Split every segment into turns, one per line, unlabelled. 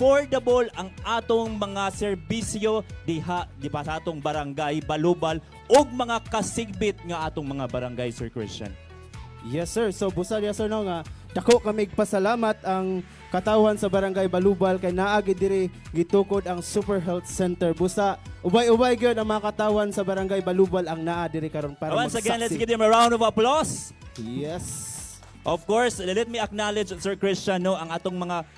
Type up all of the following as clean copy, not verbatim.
Affordable ang atong mga serbisyo diha di ba sa atong barangay Balubal ug mga kasigbit nga atong mga barangay, Sir Christian.
Yes sir, so busa yes sir no nga dako kami pasalamat ang katawan sa barangay Balubal kay naagi diri gitukod ang Super Health Center. Busa ubay-ubay gyud ang mga katawan sa barangay Balubal ang naa diri karon para
once again, let's give them a round of applause.
Yes.
Of course, let me acknowledge Sir Christian no ang atong mga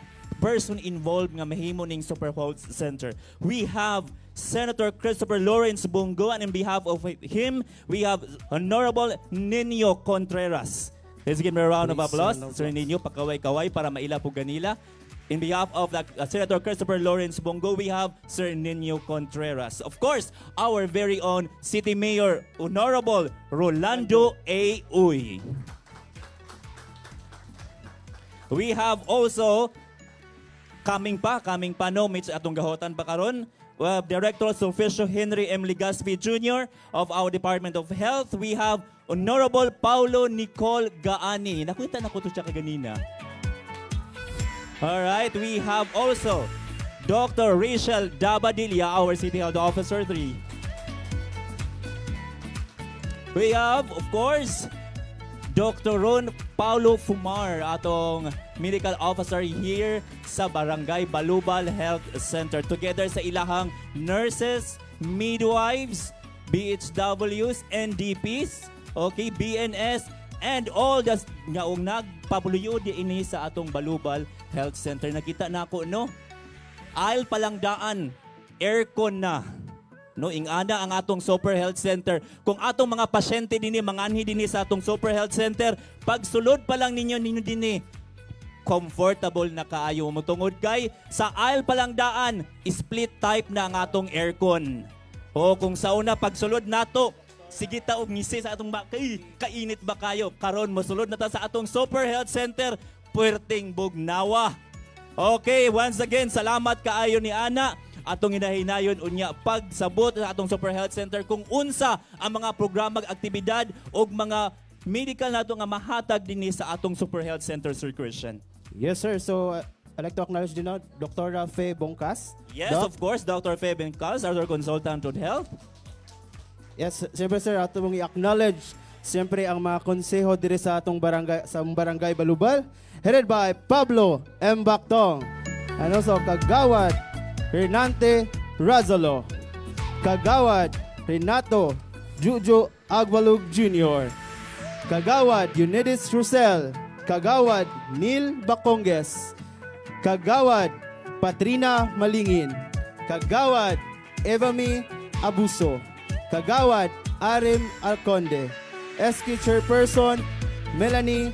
person involved nga mahimo ning Super Health Center. We have Senator Christopher Lawrence Bongo, and on behalf of him, we have Honorable Nino Contreras. Let's give him a round of applause. Sir Nino, pakaway-kaway para maila po ganila. In behalf of Senator Christopher Lawrence Bongo, we have Sir Nino Contreras. Of course, our very own City Mayor, Honorable Rolando A. Uy. We have also coming pa no Mitch atong gahotan pa karon. Director Officio Henry M. Legaspi Jr. of our Department of Health. We have Honorable Paulo Nicole Gaani. Nakita na ko to siya kaganina. Alright, we have also Dr. Rachel Dabadilla, our City Health Officer 3. We have, of course, Dr. Ron Paulo Fumar, atong medical officer here sa Barangay Balubal Health Center. Together sa ilahang nurses, midwives, BHWs, NDPs, okay, BNS, and all the ngaong nagpapuluyo ini sa atong Balubal Health Center. Nakita na ako, no? Aisle palang daan, aircon na. No, ingana ang atong Super Health Center. Kung atong mga pasyente dinhi manganhi dinhi sa atong Super Health Center, pagsulod pa lang ninyo dinhi, comfortable na kaayo mo tungod kay sa aisle pa lang daan, split type na ang atong aircon. O kung sa una pagsulod nato, sige ta og ngisi sa atong kainit ba kayo? Karon mosulod na ta sa atong Super Health Center, puwerteng bugnawa. Okay, once again, salamat kaayo ni Ana. Atong hinahinayon unya pagsabot sa atong Super Health Center kung unsa ang mga programa, aktibidad o mga medical nato nga mahatag dinhi sa atong Super Health Center, Sir Christian.
Yes sir, so I'd like to acknowledge din na Dr. Fe Bongkas.
Yes, Doc? Of course, Dr. Fe Bongkas, our consultant on health.
Yes, siyempre sir, ato mong i-acknowledge siyempre ang mga konseho diri sa atong barangay Balubal, headed by Pablo M. Bactong, and also Kagawad Hernante Razalo, Kagawad Renato Jujo Agbalug Jr., Kagawad Eunice Rusel, Kagawad Neil Baconges, Kagawad Patrina Malingin, Kagawad Evami Abuso, Kagawad Arim Alconde, SK Chairperson Melanie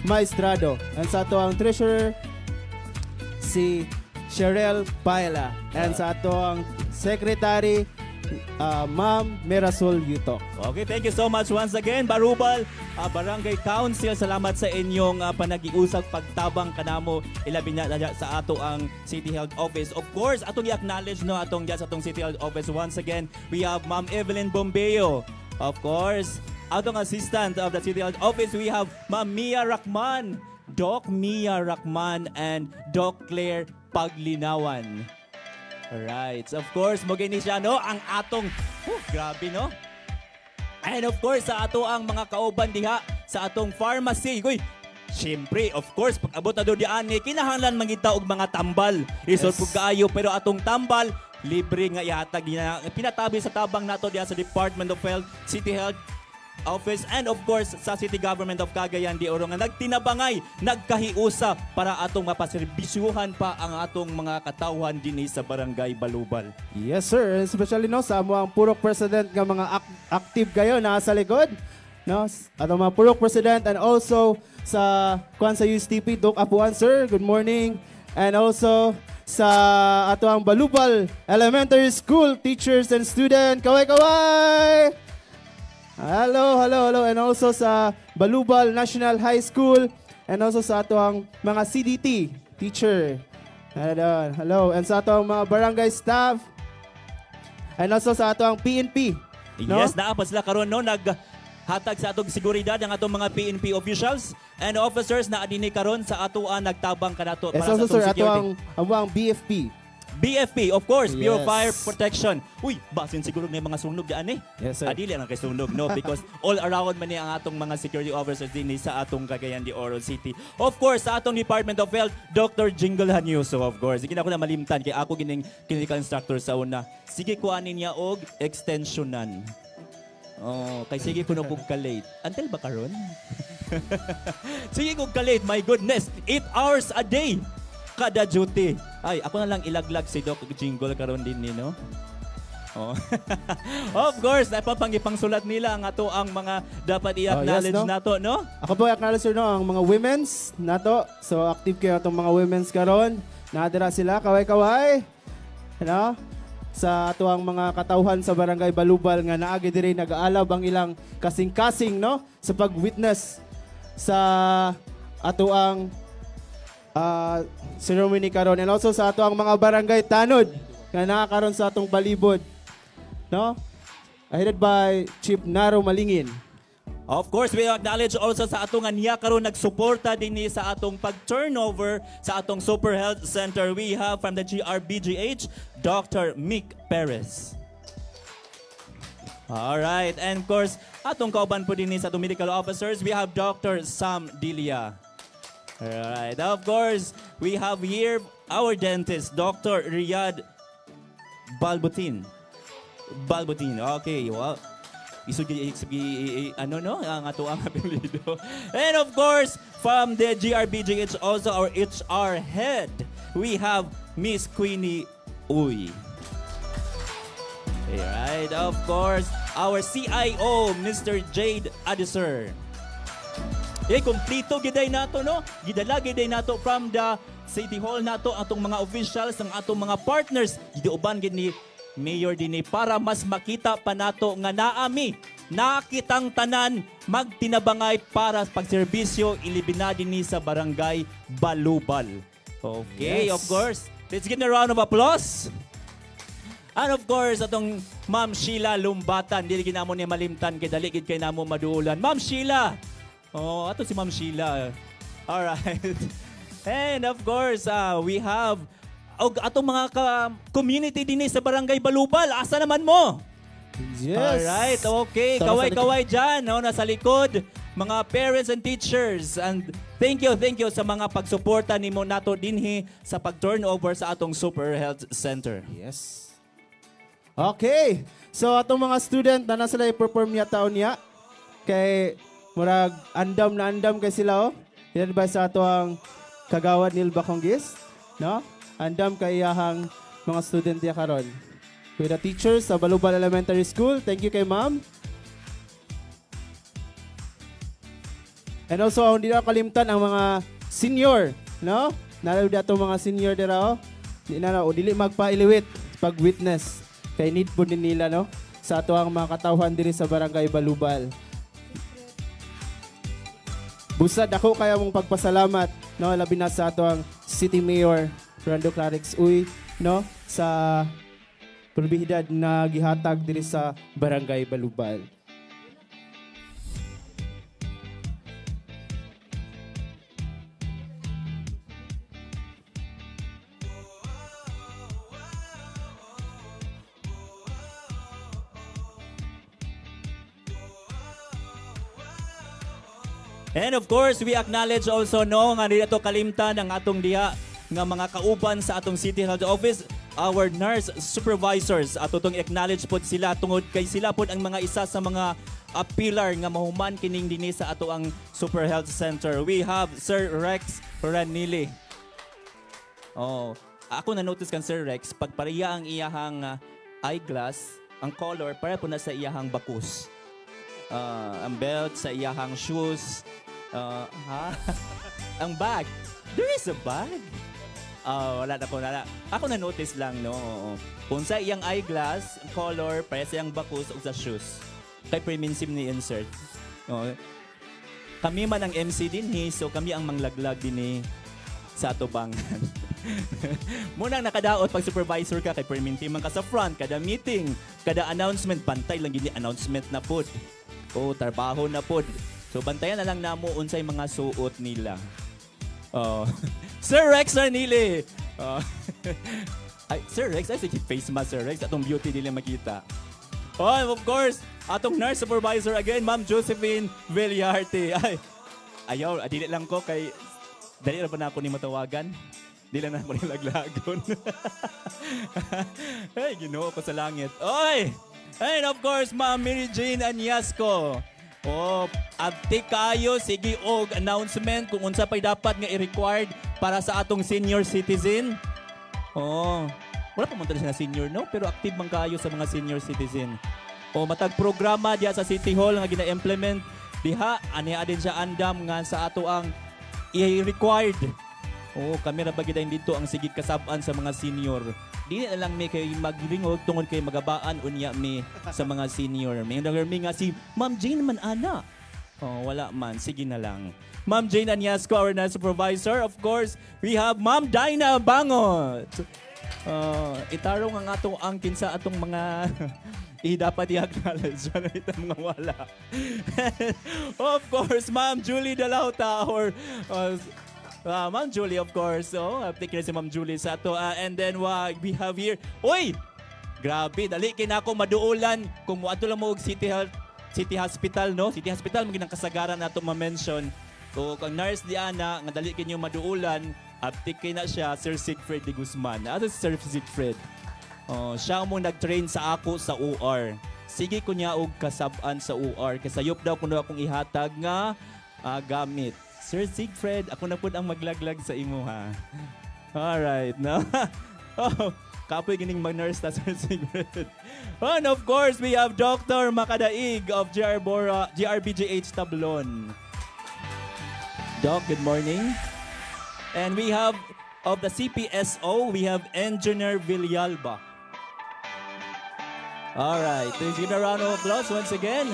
Maestrado, and sa ato ang treasurer si Cheryl Paila, and sa ato ang secretary Ma'am Merasol Yutok.
Okay, thank you so much once again, Balubal Barangay Council. Salamat sa inyong panagiusap, pagtabang kanamo ilabi na sa ato ang City Health Office. Of course, atong i-acknowledge no atong sa atong City Health Office once again. We have Ma'am Evelyn Bombeo. Of course, atong assistant of the City Health Office, we have Ma'am Mia Rachman, Doc Mia Rachman, and Doc Claire Paglinawan. Alright, so of course, magini siya, no? Ang atong, grabe, no? And of course, sa ato ang mga kauban diha, sa atong pharmacy. Uy, siyempre, of course, pag abot na doon diyan, kinahanglan mangita og mga tambal. Isod po kaayo, pero atong tambal, libre nga ihatag niya. Pinatabi sa tabang nato diha sa Department of Health, City Health Office, and of course sa City Government of Cagayan de Oro nga nagtinabangay, nagkahiusa para atong mapaserbisyuhan pa ang atong mga katawhan dinhi sa Barangay Balubal.
Yes sir, especially no sa among Purok President nga mga active kayo na sa likod, no? Atong mga Purok President, and also sa kuan sa USTP Doc Apuan sir, good morning. And also sa ato ang Balubal Elementary School teachers and students, kaway-kaway! Hello, hello, hello. And also sa Balubal National High School, and also sa ato ang mga CDT teacher. Hello. And sa ato ang mga barangay staff, and also sa ato ang PNP.
Yes, no? Naapa sila karon no Hatag sa atong seguridad ang atong mga PNP officials and officers na adini karon sa atuan nagtabang kanato para sa
also,
atong
sir, ato
security.
ang BFP.
BFP, of course, Bureau of
Yes.
Fire Protection. Uy, basin siguro na yung mga sunog dyan eh.
Yes, sir.
Adili lang kay sunog, no? Because all around man ang atong mga security officers din sa atong Cagayan de Oro City. Of course, sa atong Department of Health, Dr. Jingle Hanyuso, of course. Sige na ako na malimtan, kay ako gining clinical instructor sa una. Sige, kuhanin niya og extensionan. Oh, kay sige kuno kog ka-late. Until ba karon? Sige kog ka-late, my goodness. 8 hours a day kada duty. Ay, ako na lang ilaglag si Doc Jingle karon din ni, no? Oh. Of course, napapangipang sulat nila ang ato ang mga dapat i-acknowledge
yes, no?
nato, no?
Ako po acknowledge, sir, no, ang mga women's nato. So, active kayo itong mga women's karon. Nadira sila, kaway-kaway. Ano? Sa ato ang mga katauhan sa Barangay Balubal nga naagi diri nag-aalab ang ilang kasing-kasing, no? Sa pag-witness sa ato ang ceremony karon, and also sa ato ang mga barangay tanod nga nakakaroon sa atong balibod, no? Headed by Chief Naro Malingin.
Of course, we acknowledge also sa atong aniya karon nagsuporta din ni sa atong pag-turnover sa atong Super Health Center. We have from the GRBGH, Dr. Mick Perez. Alright, and of course, atong kauban po din ni sa atong medical officers, we have Dr. Sam Dilia. Alright, of course, we have here our dentist, Dr. Riyad Balbutin. Okay, wow. Ano no? Ang ato ang apelido. And of course, from the GRBGH, also our HR head, we have Miss Queenie Uy. Alright, of course, our CIO, Mr. Jade Adiser. Kumplito giday nato, no? Gidala giday nato from the City Hall nato atong mga officials, ang atong mga partners, giduban gid ni Mayor dinhi para mas makita pa nato nga naami nakitang tanan magtinabangay para pagserbisyo ilibina dinhi sa Barangay Balubal. Okay,
Yes.
of course. Let's give a round of applause. And of course, atong Ma'am Sheila Lumbatan, dili ginamo ni malimtan kay dali gid kay namo maduulan. Ma'am Sheila. Oh, ato si Ma'am Sheila. All right. And of course, we have atong mga community din sa Barangay Balubal. Asa naman mo?
Yes.
Alright, okay. Kaway-kaway dyan, no, nasa likod. Mga parents and teachers. And thank you sa mga pagsuporta ni mo nato dinhi sa pag-turnover sa atong Super Health Center.
Yes. Okay. So, atong mga student na nasa sila i-perform niya taon niya. Kay murag andam kay sila, oh. Yan ba sa ato ang kagawad ni Ilbaconggis, no? Andam kay iyahang mga student niya karon. With the teachers sa Balubal Elementary School. Thank you kay ma'am. And also, hindi na kalimtan ang mga senior, no? Nalaw dato mga senior dira, oh. Dili magpailiwit pag-witness. Kay need po din nila, no? Sa ato ang mga katawhan diri sa Barangay Balubal. Busad ako kaya mong pagpasalamat, no? Labi na sa ato ang City Mayor Rando Clarix Uy, no? Sa probihidad na gihatag diri sa Barangay Balubal.
And of course, we acknowledge also, no, nga dito kalimtan ang atong diha nga mga kauban sa atong City Health Office, our nurse supervisors. Ato tong acknowledge po sila tungod kay sila po ang mga isa sa mga pillar nga mahuman kining dinhi sa ato ang Super Health Center. We have Sir Rex Ranili. Oh, ako na-notice kan Sir Rex, pag pareha ang iyahang eyeglass, ang color, para po na sa iyahang bakus. Ang belt, sa iyahang shoes, ang bag. There is a bag. Wala na po. Ako na-notice lang, no? Kung sa iyang eyeglass, color, para sa iyang bakus o sa shoes. Kay preminsim ni insert. Kami man ang MC din, so kami ang manglaglag din sa atubangan. Munang nakadaot pag supervisor ka, kay preminsim man ka sa front, kada meeting, kada announcement, pantay lang gini announcement na po. trabaho na pod. So bantayan na lang namo unsay mga suot nila. Sir Rex Arnili. Ay, Sir Rex, ay sige face mask Sir Rex atong beauty nila makita. Of course, atong nurse supervisor again, Ma'am Josephine Villarte. Ay, ayaw, dili lang ko kay dali na pa na ako ni matawagan. Dili na ako nilaglagon. Ay, Ginoo ko sa langit. Oy! And of course, Ma'am Mary Jane Anyasco. Abti kayo, sige og announcement kung unsa pay dapat nga i-required para sa atong senior citizen. Wala pa man talaga na senior, no? Pero active man kayo sa mga senior citizen. Matag programa diya sa City Hall nga gina-implement diha, aniya din siya andam nga sa ato ang i-required. Kami ra bagay dito ang sigig kasab-an sa mga senior. Dili na lang may kay magringog tungod kay magabaan unya mi sa mga senior. May nagami nga si Ma'am Jane man ana. Wala man, sige na lang. Ma'am Jane Anyasco, our nurse supervisor. Of course, we have Ma'am Dinah Bangot. Itarong ang atong angkin sa atong mga dapat i-acknowledge na itong mga wala. Of course, Ma'am Julie Dalauta or Ma'am Julie, of course. Take care si Ma'am Julie sa ato. And then we have here, grabe, dali kinako maduulan kung ato lang mo og City Hospital, no? City Hospital, maging ang kasagaran na ito ma-mention. Kung nurse di ana, nga dali kinyo maduulan, aptik kay na siya, Sir Sigfred de Guzman. Ato si Sir Sigfred. Siya mo nag-train sa ako sa UR. Sige ko niya og kasab-an sa UR. Kasayop daw kuno akong ihatag nga gamit. Sir Sigfred, ako na po ang maglaglag sa imo, ha? Alright, no? Kapoy gining mag-nurse na Sir Sigfred. And of course, we have Dr. Makadaig of GRBGH Tablon. Doc, good morning. And we have, of the CPSO, we have Engineer Villalba. All right, please give a round of applause once again.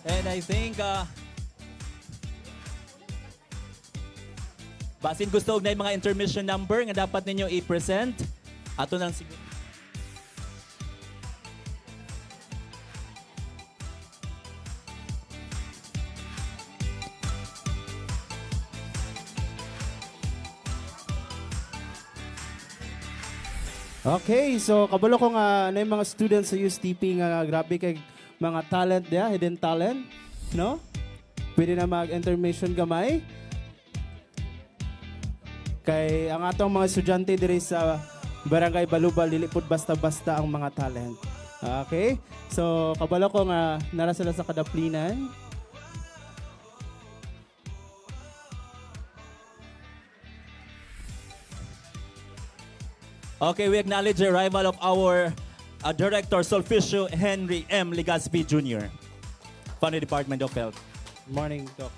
And I think, basin gusto na yung mga intermission number nga dapat ninyo i-present. Ato nang siguro.
Okay, so kabalo ko nga na yung mga students sa USTP nga grabe kay mga talent dia, hidden talent, no? Pwede na mag-intermission gamay. Kay ang atong mga estudyante diri sa Barangay Balubal, dili pud basta-basta ang mga talent. Okay? So, kabalo ko nga nara sila sa kadaplinan.
Okay, we acknowledge the arrival of our Director Sulficio Henry M. Legaspi Jr. from the Department of Health.
Morning, Doc.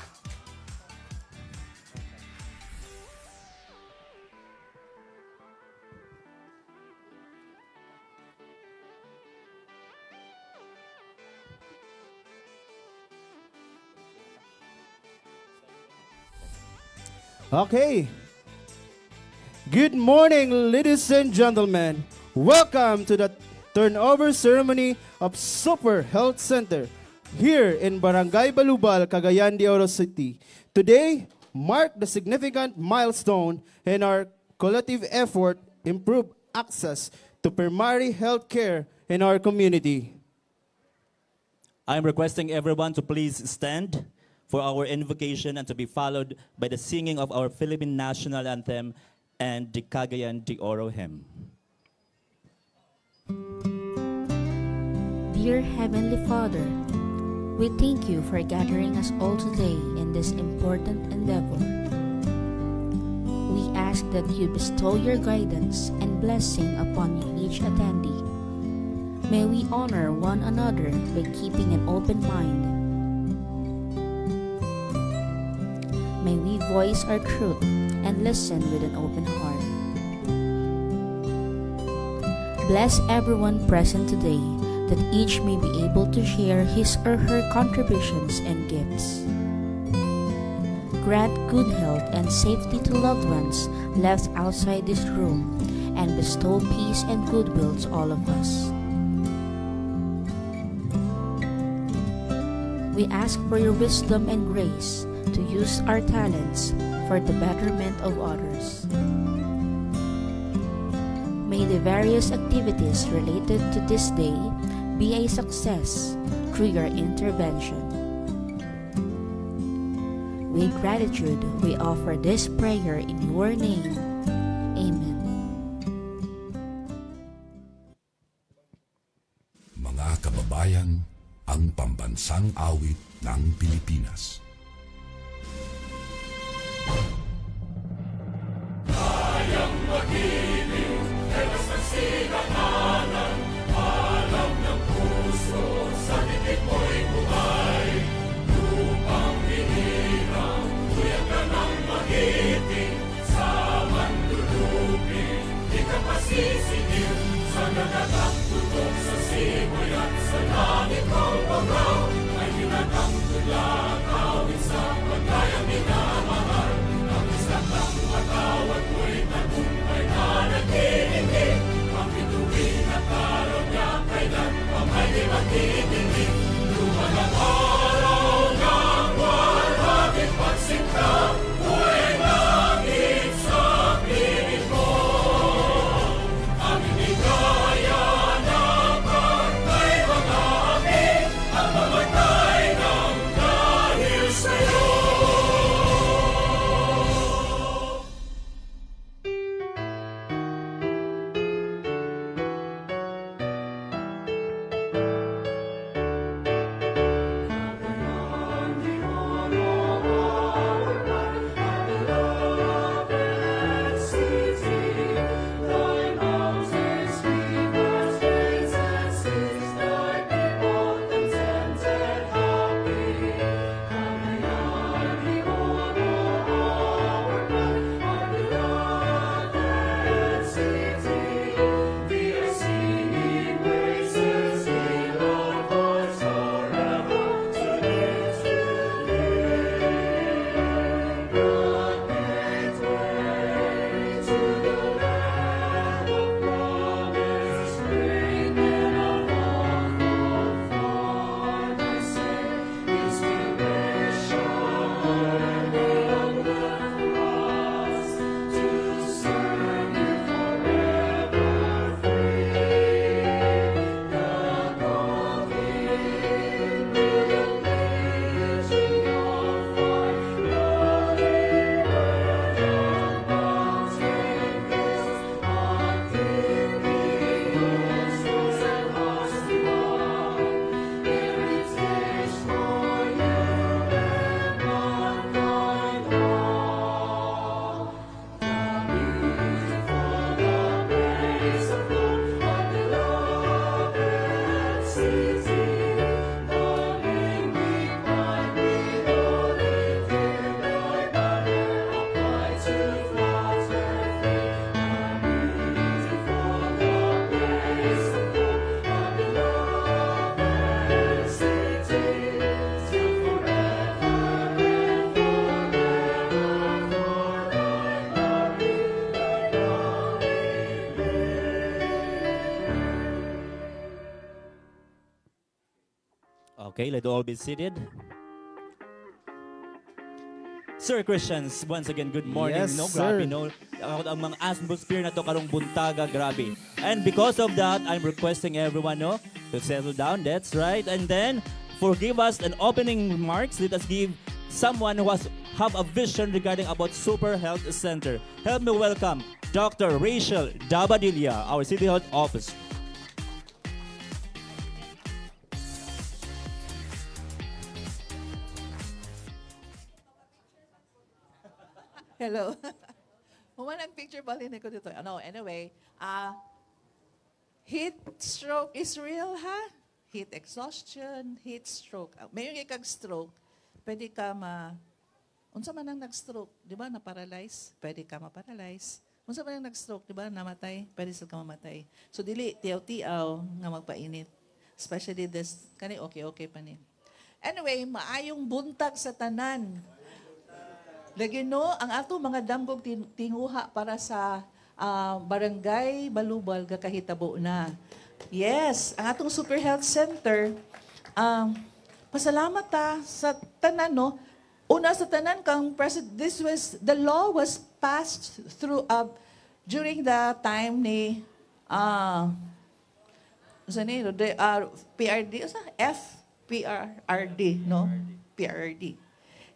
Okay. Good morning, ladies and gentlemen. Welcome to the turnover ceremony of Super Health Center here in Barangay Balubal, Cagayan de Oro City. Today marked the significant milestone in our collective effort to improve access to primary health care in our community.
I'm requesting everyone to please stand for our invocation and to be followed by the singing of our Philippine national anthem and the Cagayan de Oro hymn.
Dear Heavenly Father, we thank you for gathering us all today in this important endeavor. We ask that you bestow your guidance and blessing upon each attendee. May we honor one another by keeping an open mind. May we voice our truth and listen with an open heart. Bless everyone present today, that each may be able to share his or her contributions and gifts. Grant good health and safety to loved ones left outside this room, and bestow peace and goodwill to all of us. We ask for your wisdom and grace to use our talents for the betterment of others. May the various activities related to this day be a success through your intervention. With gratitude, we offer this prayer in your name. Amen.
Mga kababayan, ang pambansang awit ng Pilipinas.
Okay, let's all be seated. Sir Christians, once again, good morning.
Yes,
no,
sir.
grabe, no? Ang mga atmosphere na to karong buntaga, grabe. And because of that, I'm requesting everyone, no, to settle down. That's right. And then, forgive us an opening remarks. Let us give someone who have a vision regarding about Super Health Center. Help me welcome Dr. Rachel Dabadilla, our City Health Officer.
Hello. Human ang picture balin ko dito. Ano, anyway, heat stroke is real, ha? Heat exhaustion, heat stroke. Mayroon kag stroke, pwede ka unsa man ang nag-stroke, di ba, na-paralyze? Pwede ka ma-paralyze. Unsa man ang nag-stroke, di ba, namatay? Pwede sila ka mamatay. So, dili, tiyaw-tiyaw nga magpainit. Especially this, kani okay pa ni. Anyway, maayong buntag sa tanan. Lagi no, ang ato mga damgog tinguha para sa Barangay Balubal gakahitabo na. Yes, ang atong Super Health Center, pasalamat ta sa tanan no. Una sa tanan kang the law was passed through during the time ni PRD, FPRRD, no? PRRD.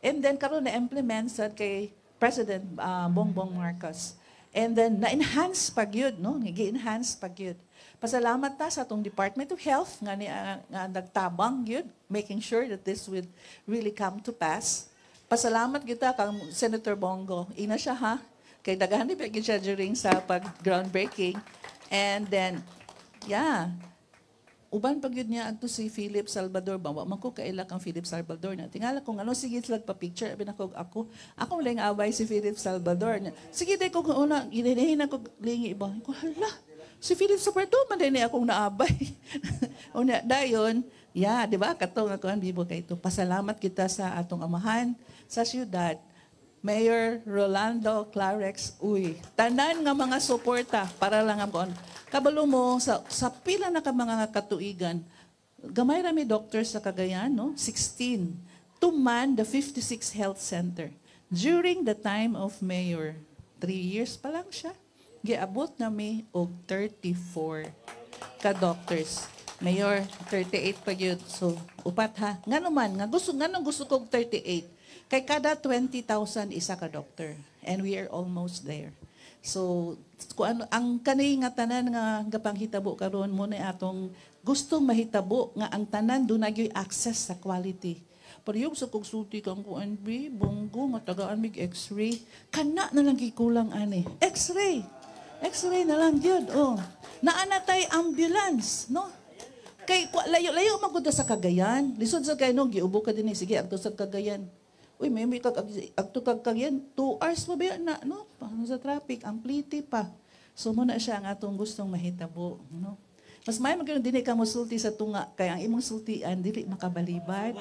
And then karon na implement sa kay President Bongbong Marcos. And then na-enhance pag yun, no? Gi-enhance pag yun. Pasalamat ta sa atong Department of Health nga nagtabang yun, making sure that this would really come to pass. Pasalamat kita kang Senator Bongo. Ina siya ha. Kay daghan ni pag siya during sa pag-groundbreaking. And then, yeah, uban pag yun niya adto si Philip Salvador ba man ko kaila kang Philip Salvador na tingala kung ano sige slag pa picture abi nako ako lang away si Philip Salvador sige day ko una ginahin ako lingi ba ko hala si Philip Salvador man din akong naabay una dayon yeah di ba katong ako ang bibo kay ito pasalamat kita sa atong amahan sa syudad Mayor Rolando Clarex, tanan nga mga suporta para lang ang kabalo mo sa pila na ka mga katuigan. Gamay rami doctors sa Cagayan, no? 16 to man the 56 health center. During the time of Mayor, 3 years pa lang siya. Giabot nami og 34 ka doctors. Mayor, 38 pa yun. So, upat ha. Nga gusto kong 38. Kay kada 20,000 isa ka doctor. And we are almost there. So, kung ano, ang kanay nga tanan nga gapanghitabo karon mo na atong gustong mahitabo nga ang tanan doon nagyoy access sa quality. Pero yung sa kugsulti kang kuanbi, bonggo, nga tagaan mig x-ray, kana na lang kikulang ani. X-ray! X-ray na lang yun. Oh. Naanatay ambulance, no? Kay layo-layo magpunta sa Cagayan. Lisod sa kayo, no? Giubo ka din sige, agto sa Cagayan. Uy, may agto kag yan, 2 hours pa ba na, no? Paano sa traffic, ang pliti pa. So, muna siya ang atong gustong mahitabo, no? Mas may magkano din ka mo sulti sa tunga, kaya ang imong sultian, dili makabalibad.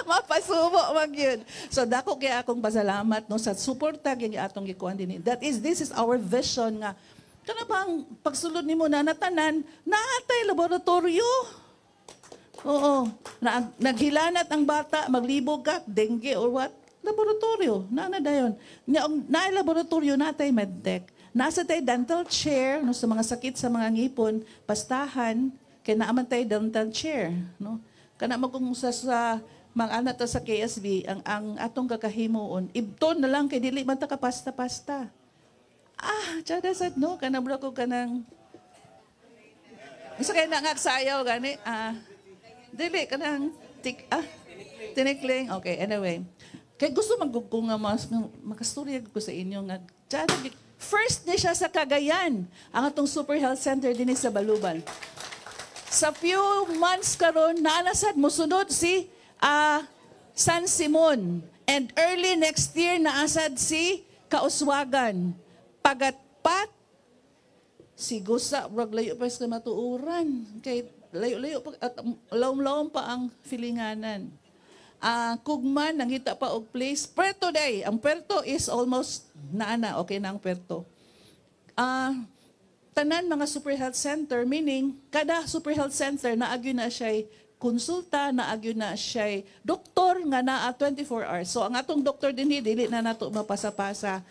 Mapasubo mag yun. So, dako kaya akong pasalamat, no? Sa suporta, yung atong gikuan din. This is our vision nga, kana bang pagsulod ni mo na natanan, naatay laboratorio. Oo. Naghilanat ang bata, maglibog ka, dengue or what? Laboratorio. Na dayon. Na laboratorio natay medtech. Nasa tay dental chair no sa mga sakit sa mga ngipon, pastahan kay naaman tay dental chair, no. Kana magkung sa mga anak ta sa KSB ang atong kakahimuon, ibton na lang kay dili man ta ka pasta-pasta. Tsada sad no kana bro ko kanang isa kay nangagsayaw gani dili ka nang tinikling. Okay, anyway. Kaya gusto magugkong nga makastorya ko sa inyo nga. First ni siya sa Cagayan, ang atong Super Health Center din sa Balubal. Sa few months karon naanasad mosunod si San Simon. And early next year naasad si Kauswagan. Pagatpat, si Gusa, layo pa sa matuuran. Kay layo-layo at lawom-lawom pa ang filinganan. Kugman, nangita pa og place. Puerto day. Ang Puerto is almost okay na ang Puerto. Tanan mga Super Health Center, meaning kada Super Health Center naagyo na siya konsulta, naagyo na siya doktor nga naa 24 hours. So ang atong doktor dinhi dili na nato mapasa-pasa.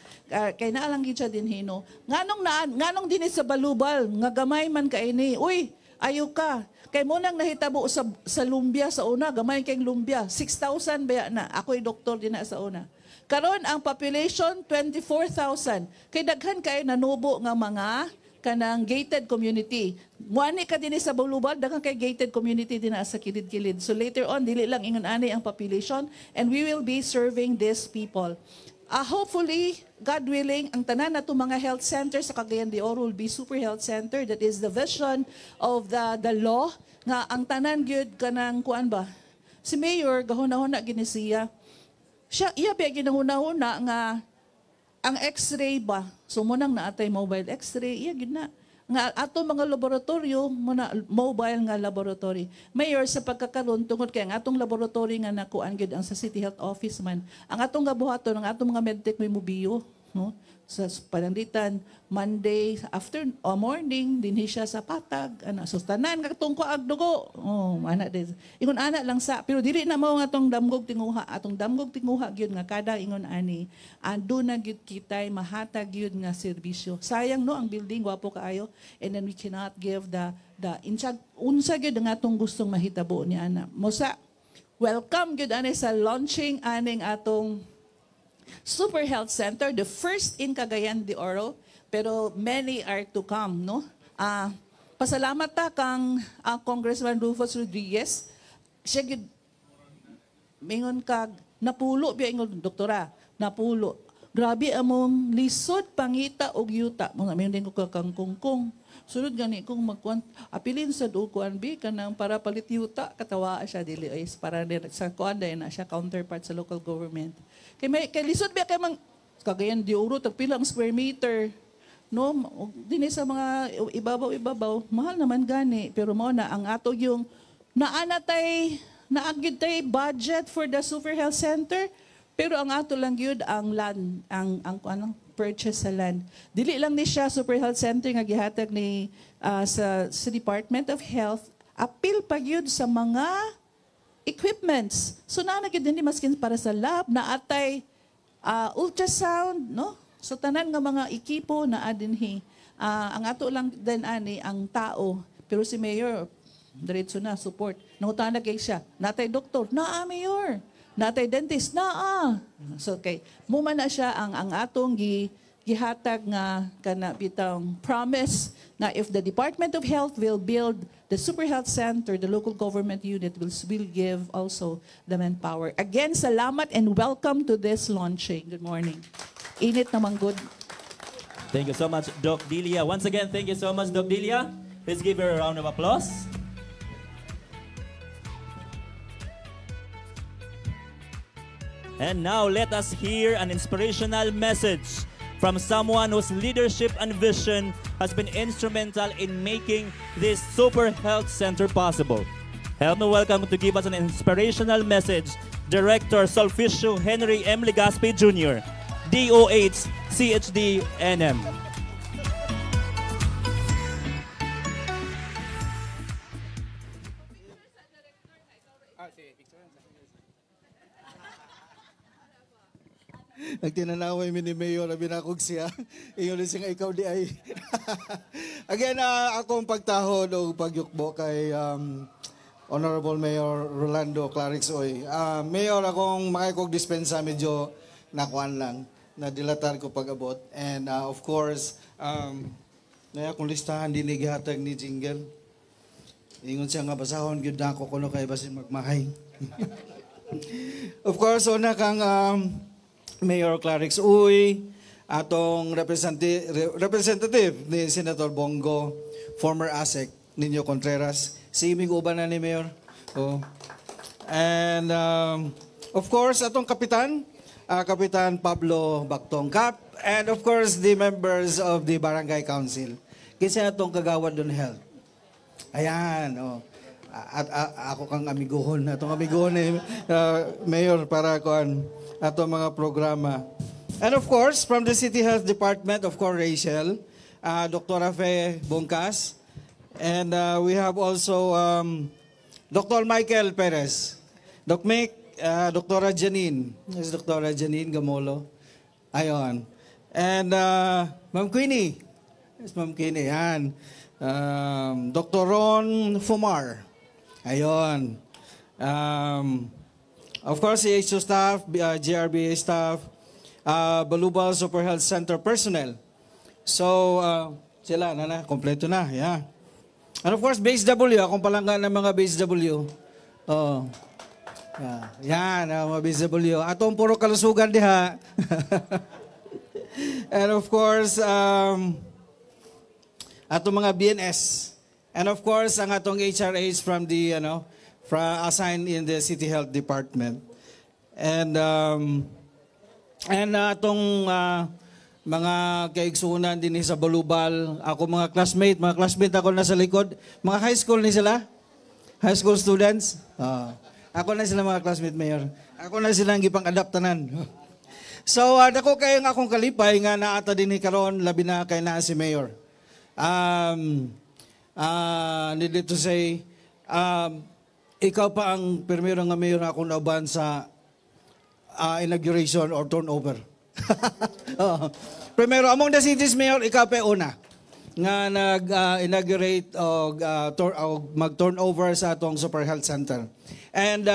Kay naa lang gid siya dinhi no. Nganong dinhi sa Balubal nga gamay man kaini. Uy, ayo ka. Kay mo nang nahitabo sa lumbia sa una, gamay kayong lumbia. 6,000 ba na? Ako'y doktor din na sa una. Karon ang population, 24,000. Kay daghan kayo nanubo nga mga kanang gated community. Wani ka din sa Balubal, daghan kay gated community din na sa kilid-kilid. So later on, dili lang ingon ani ang population and we will be serving these people. Hopefully, God willing, ang tanan na mga health centers sa Cagayan de Oro will be Super Health Center. That is the vision of the law. Nga ang tanan gyud kanang kuan ba? Si Mayor, gahuna-huna ginisiya. Iya ba ginahuna-huna nga ang x-ray ba? So munang naatay mobile x-ray, iya gyud na. nga ato mga laboratorio muna mobile nga laboratory. Mayor sa pagkakaroon tungod kay ang atong laboratory nga nakuan gid ang sa City Health Office man. Ang atong gabuhaton ang atong mga medtech may mobiyo, no? Sa pananglitan Monday after o morning dinhi siya sa patag ana sustanan nga tungko ag dugo ana din ingon ana lang sa pero dili na mao nga atong damgog tinguha gyud nga kada ingon ani ando na gyud kitay mahatag gyud nga serbisyo sayang no ang building wapo kaayo and then we cannot give the unsa gyud nga atong gustong mahitabo ni ana mosa welcome gyud ani sa launching aning atong Super Health Center, the first in Cagayan de Oro, pero many are to come, no? Pasalamat ta kang Congressman Rufus Rodriguez. Siya gid mingon kag napulo biya ingon doktora, napulo. Grabe among lisod pangita og yuta. Mo mingon din ko kang kungkong. Sunod gani kung magkuan apilin sa dukuan bi kanang para palit yuta katawa siya dili ay para sa kuan na siya counterpart sa local government. Kay lisod ba kay mang Cagayan de Oro tag pilang square meter. No, dinhi sa mga ibabaw, mahal naman gani pero mo na ang ato yung naanatay naagid tay budget for the Super Health Center pero ang ato lang gyud ang land ang anong purchase sa land. Dili lang ni siya Super Health Center nga gihatag ni sa Department of Health apil pa gyud sa mga equipments. So naanagid din maskin para sa lab na atay ultrasound, no? So tanan nga mga ekipo na adinhi. Ang ato lang din ani ang tao. Pero si Mayor diretso na support. Nangutana kay siya. Natay doktor, naa Mayor. Natay dentist, naa. So kay muma na siya ang atong gihatag nga kana bitang promise na if the Department of Health will build the Super Health Center, the local government unit will give also the manpower. Again, salamat and welcome to this launching. Good morning. Init naman good.
Thank you so much, Doc Delia. Once again, thank you so much, Doc Delia. Let's give her a round of applause. And now let us hear an inspirational message from someone whose leadership and vision has been instrumental in making this Super Health Center possible. Help me welcome to give us an inspirational message, Director Sulficio Henry M. Legaspi Jr., DOH, CHD, NM.
Nagtinanaway mi ni Mayor na binakog siya. Ingon siya nga ikaw di ay. Again, akong pagtahod o pagyukbo kay Honorable Mayor Rolando Clarix Oy. Mayor, akong makikog dispensa medyo nakuan lang. Nadilatar ko pag-abot. And of course, na akong listahan din gihatag ni Jingle. Ingon siya nga basahon gyud nako kuno kay basin magmahay. Of course, una kang Mayor Clarix Uy, atong representative ni Senator Bongo, former ASEC, Nino Contreras, si iming uban na ni Mayor. Oh. And of course, atong kapitan, Kapitan Pablo Bactong Cap, and of course, the members of the Barangay Council. Kasi atong kagawad don health. Ayan, oh. At ako kang amiguhon. Atong amiguhon ni Mayor para kuan ato mga programa. And of course, from the City Health Department, of course, Rachel, Dr. Fe Bungkas, and we have also Dr. Michael Perez, Doc Mick, Dr. Janine, yes, Dr. Janine Gamolo, ayon. And Ma'am Queenie, yes, Ma'am Queenie, yan. Dr. Ron Fumar, ayon. Of course, CHO staff, GRBA staff, Balubal Super Health Center personnel. So, sila, kompleto na, yeah. And of course, Base W, akong palanggan ng mga Base W. Oh. Yan, mga Base W. Atong puro kalusugan diha. And of course, atong mga BNS. And of course, ang atong HRAs from the, assigned in the City Health Department. And atong mga kaigsunan din sa Balubal, ako mga classmate ako nasa likod, mga high school ni sila, high school students. Ako na sila mga classmate, Mayor. Ako na silang gipang adaptanan. So, dako kayo nga akong kalipay nga naata din ni karon labi na kay na si Mayor. Needed to say, ikaw pa ang primero nga Mayor na akong nauban sa inauguration or turnover. Primero, among the cities mayor, ikaw pa una nga nag-inaugurate o mag-turnover sa atong Super Health Center. And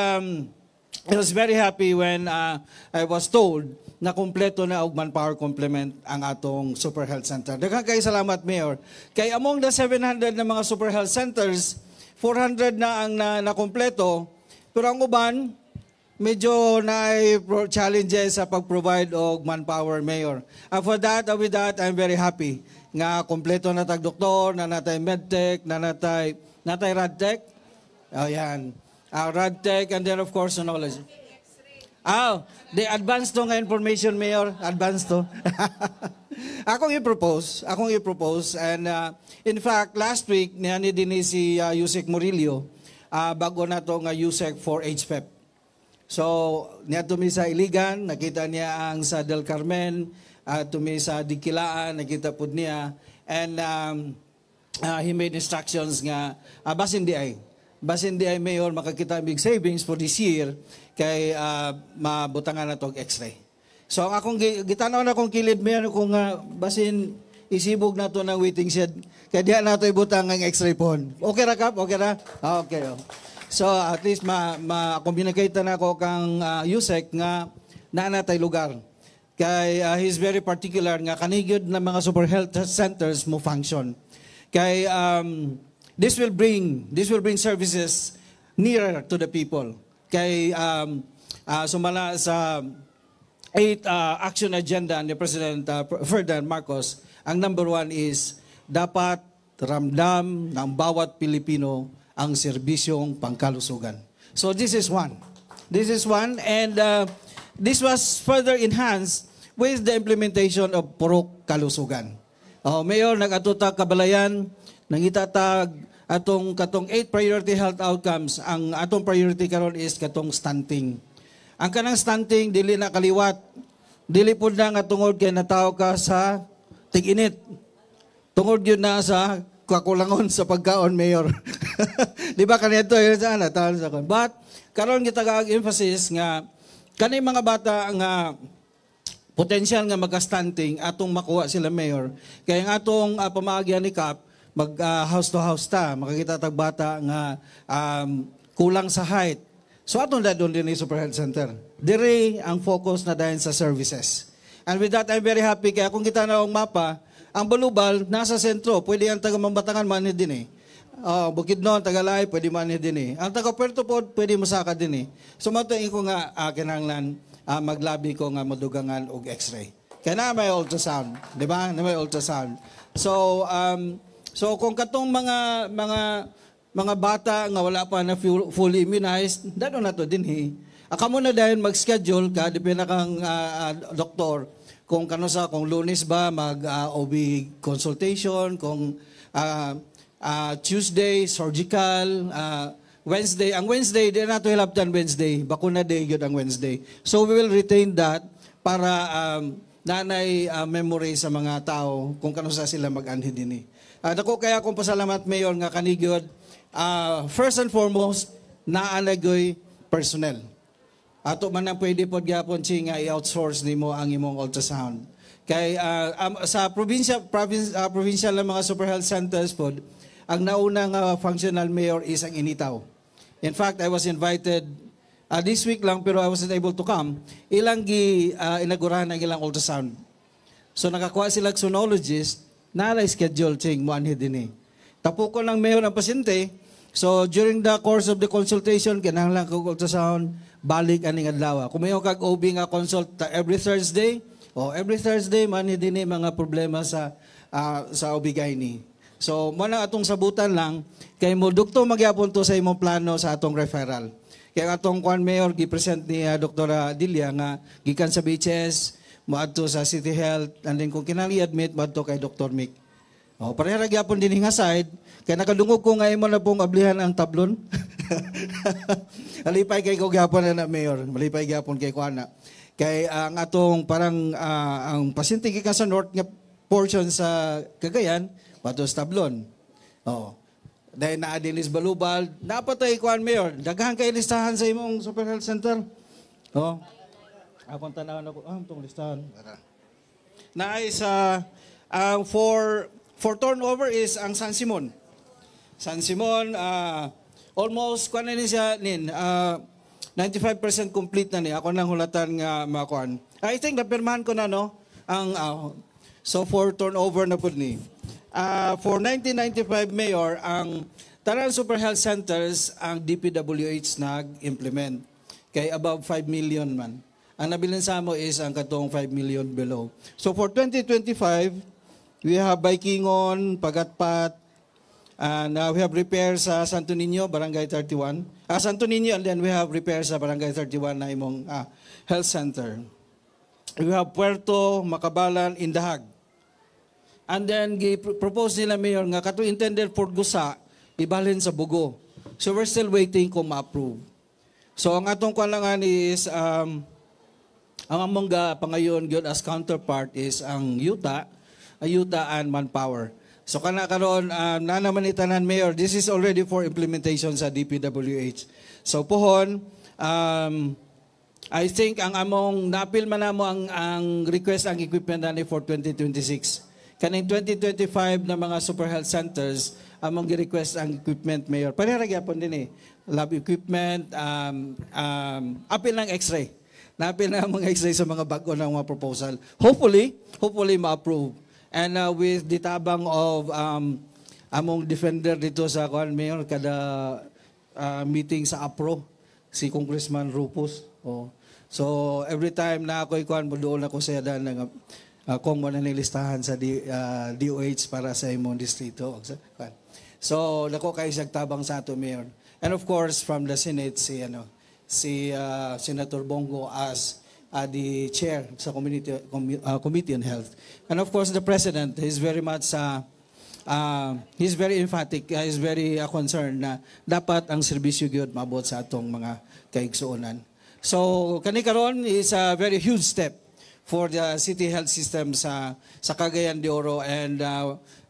I was very happy when I was told na kumpleto na og manpower complement ang atong Super Health Center. Daghang kay salamat Mayor. Kay among the 700 na mga Super Health Centers, 400 na ang nakumpleto, pero ang uban medyo na challenges sa pag-provide og manpower, Mayor. And for that, with that, I'm very happy nga kompleto na tag doktor, na natay medtech, na natay radtech. Oh, yan. Radtech, and then of course, knowledge. The advanced to nga information, Mayor. Advanced to. Akong i-propose. And in fact, last week, niyani din si Yusek Murillo, bago na to nga Yusek for HPEP. So, niya tumi sa Iligan, nakita niya ang sa Del Carmen, tumi sa Dikilaan, nakita po niya. And he made instructions nga, basin di ay Mayor, makakita big savings for this year, kay mabutangan na to x-ray. So, akong gitanaw na akong kilid, Mayor, kung basin isibog na to ng waiting shed, kaya diya na to ibutang ang x-ray phone. Okay ra, Kap? Okay ra? Okay. So at least ma-communicate na ako kang Yusek nga naanatay lugar. Kay he's very particular nga kanigod na mga super health centers mo function. Kay this will bring services nearer to the people. Kay sumala sa 8 action agenda ni President Ferdinand Marcos, ang number 1 is dapat ramdam ng bawat Pilipino ang serbisyong pangkalusugan. So this is one. And this was further enhanced with the implementation of Purok Kalusugan. Mayor, nag-atuta kabalayan, nangitatag katong 8 priority health outcomes. Ang atong priority karon is katong stunting. Ang kanang stunting, dili na kaliwat. Dili po na nga tungod kay nataw ka sa tig-init. Tungod yun na sa kakulangon sa pagkaon, Mayor. Di ba kanito yun sana? But, karon kita emphasis nga, kanay mga bata nga potential nga magka-stunting atong makuha sila, Mayor. Kaya nga atong pamaagyan ni Kap, mag-house to house ta, makakita tag bata nga kulang sa height. So atong dadon din ni Super Health Center. Dire ang focus na dahil sa services. And with that, I'm very happy. Kaya kung kita na ang mapa, ang Balubal, nasa sentro, pwede ang taga-Mambatangan, manid din eh. Bukidnon, Tagalay, pwede manid din eh. Ang taga-Puerto Pod, pwede masaka din eh. So matuin ko nga, kinanglan, maglabi ko nga madugangan og x-ray. Kaya na may ultrasound, di ba? Na may ultrasound. So, kung katong mga bata nga wala pa na fully immunized, dano na to din eh. Kamo na dahil mag-schedule ka, depende kang doktor, kung kung Lunes ba mag-OB consultation, kung Tuesday surgical, Wednesday, ang Wednesday di nato hilabtan Wednesday, bakuna day gyud ang Wednesday. So we will retain that para nanay memory sa mga tao kung kanusa sila mag-anhi dinhi. Dako kaya akong pasalamat Mayor nga kanigyod, first and foremost naalagoy personnel. Ato man ang pwede po gyapon nga i-outsource nimo ang imong ultrasound. Kay sa provincial na mga super health centers po, ang naunang functional mayor is ang Initaw. In fact, I was invited this week lang pero I wasn't able to come. Ilang inagurahan ang ilang ultrasound. So nakakuha sila sonologist na schedule mo anhi dinhi. Tapuko lang mayor ang pasyente. So during the course of the consultation kinahanglan kog ultrasound balik aning adlaw. Kung mayo kag OB nga consult every Thursday, every Thursday man dinhi mga problema sa OB-GYN. So mo na atong sabutan lang kay mo dugto magyapon to sa imong plano sa atong referral. Kaya atong Mayor gi-present ni Dr. Dilia nga gikan sa BHS moadto sa City Health, and then kung kinali admit, moadto kay Dr. Mick. Pareha gyapon din nga side, kaya nakadungog ko nga imo na pong ablihan ang tablon. Malipay kay ko gyapon na Mayor, malipay gyapon kay kuana. Kay ang atong parang ang pasyente gikan sa north nga portion sa Cagayan, moadto sa tablon. Dahil na Adilis Balubal, napatay kuan Mayor, daghan kay listahan sa imong Super Health Center. Akong tanaw na ko, itong listahan. Sa for turnover is ang San Simon. San Simon, almost, kuan na siya, 95% complete na niya. Ako nang hulatan nga makuan. I think napirmahan ko na, no? So for turnover na po ni. For 1995, Mayor, ang Tanan Super Health Centers, ang DPWH nag-implement. Kay above 5 million man. Ang nabilin sa mo is ang katong 5 million below. So for 2025, we have Baikingon, Pagatpat, and we have repairs sa Santo Niño, Barangay 31. Santo Niño, and then we have repairs sa Barangay 31 na imong health center. We have Puerto, Makabalan, Indahag. And then, propose nila Mayor nga kato intended for Gusa, ibalhin sa Bugo. So we're still waiting kung ma-approve. So ang atong kailangan is, ang among pangayon gyud as counterpart is ang Yuta and Manpower. So kana karon na naman itanan Mayor, this is already for implementation sa DPWH. So pohon I think ang among napil man namo ang request ang equipment ani for 2026. Kaning 2025 na mga super health centers among gi-request ang equipment Mayor. Pareha gyapon din lab equipment apil ng X-ray. Napil na mga X-ray sa mga bago ng mga proposal. Hopefully ma-approve. And with the tabang of among defender dito sa Mayor, kada meeting sa APRO, si Congressman Rupus. So every time na ako'y doon ako sa yadan kung mo na nilistahan sa DOH para sa imong distrito. So nako kayo tabang sa ato Mayor. And of course from the Senate si Senator Bongo as the chair sa Committee on Health. And of course the President is very much he's very emphatic, he's very concerned na dapat ang serbisyo gyud maabot sa atong mga kaigsuonan. So kani karon is a very huge step for the city health system sa Cagayan de Oro, and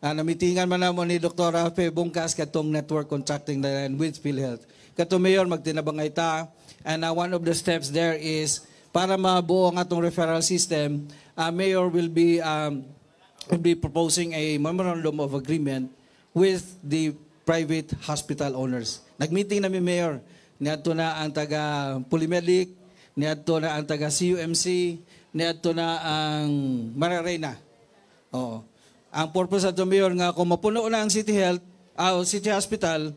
namitingan man namo ni Dr. Rafe Bungkas katong network contracting with PhilHealth. Kato Mayor magtinabangay ta, and one of the steps there is para mabuo ang atong referral system, Mayor will be proposing a memorandum of agreement with the private hospital owners. Nagmeeting namin Mayor, niadto na ang taga Polymedic, niadto na ang taga CUMC, niadto na ang Mararena. Ang purpose ato Mayor nga kung mapuno na ang City Health, City Hospital,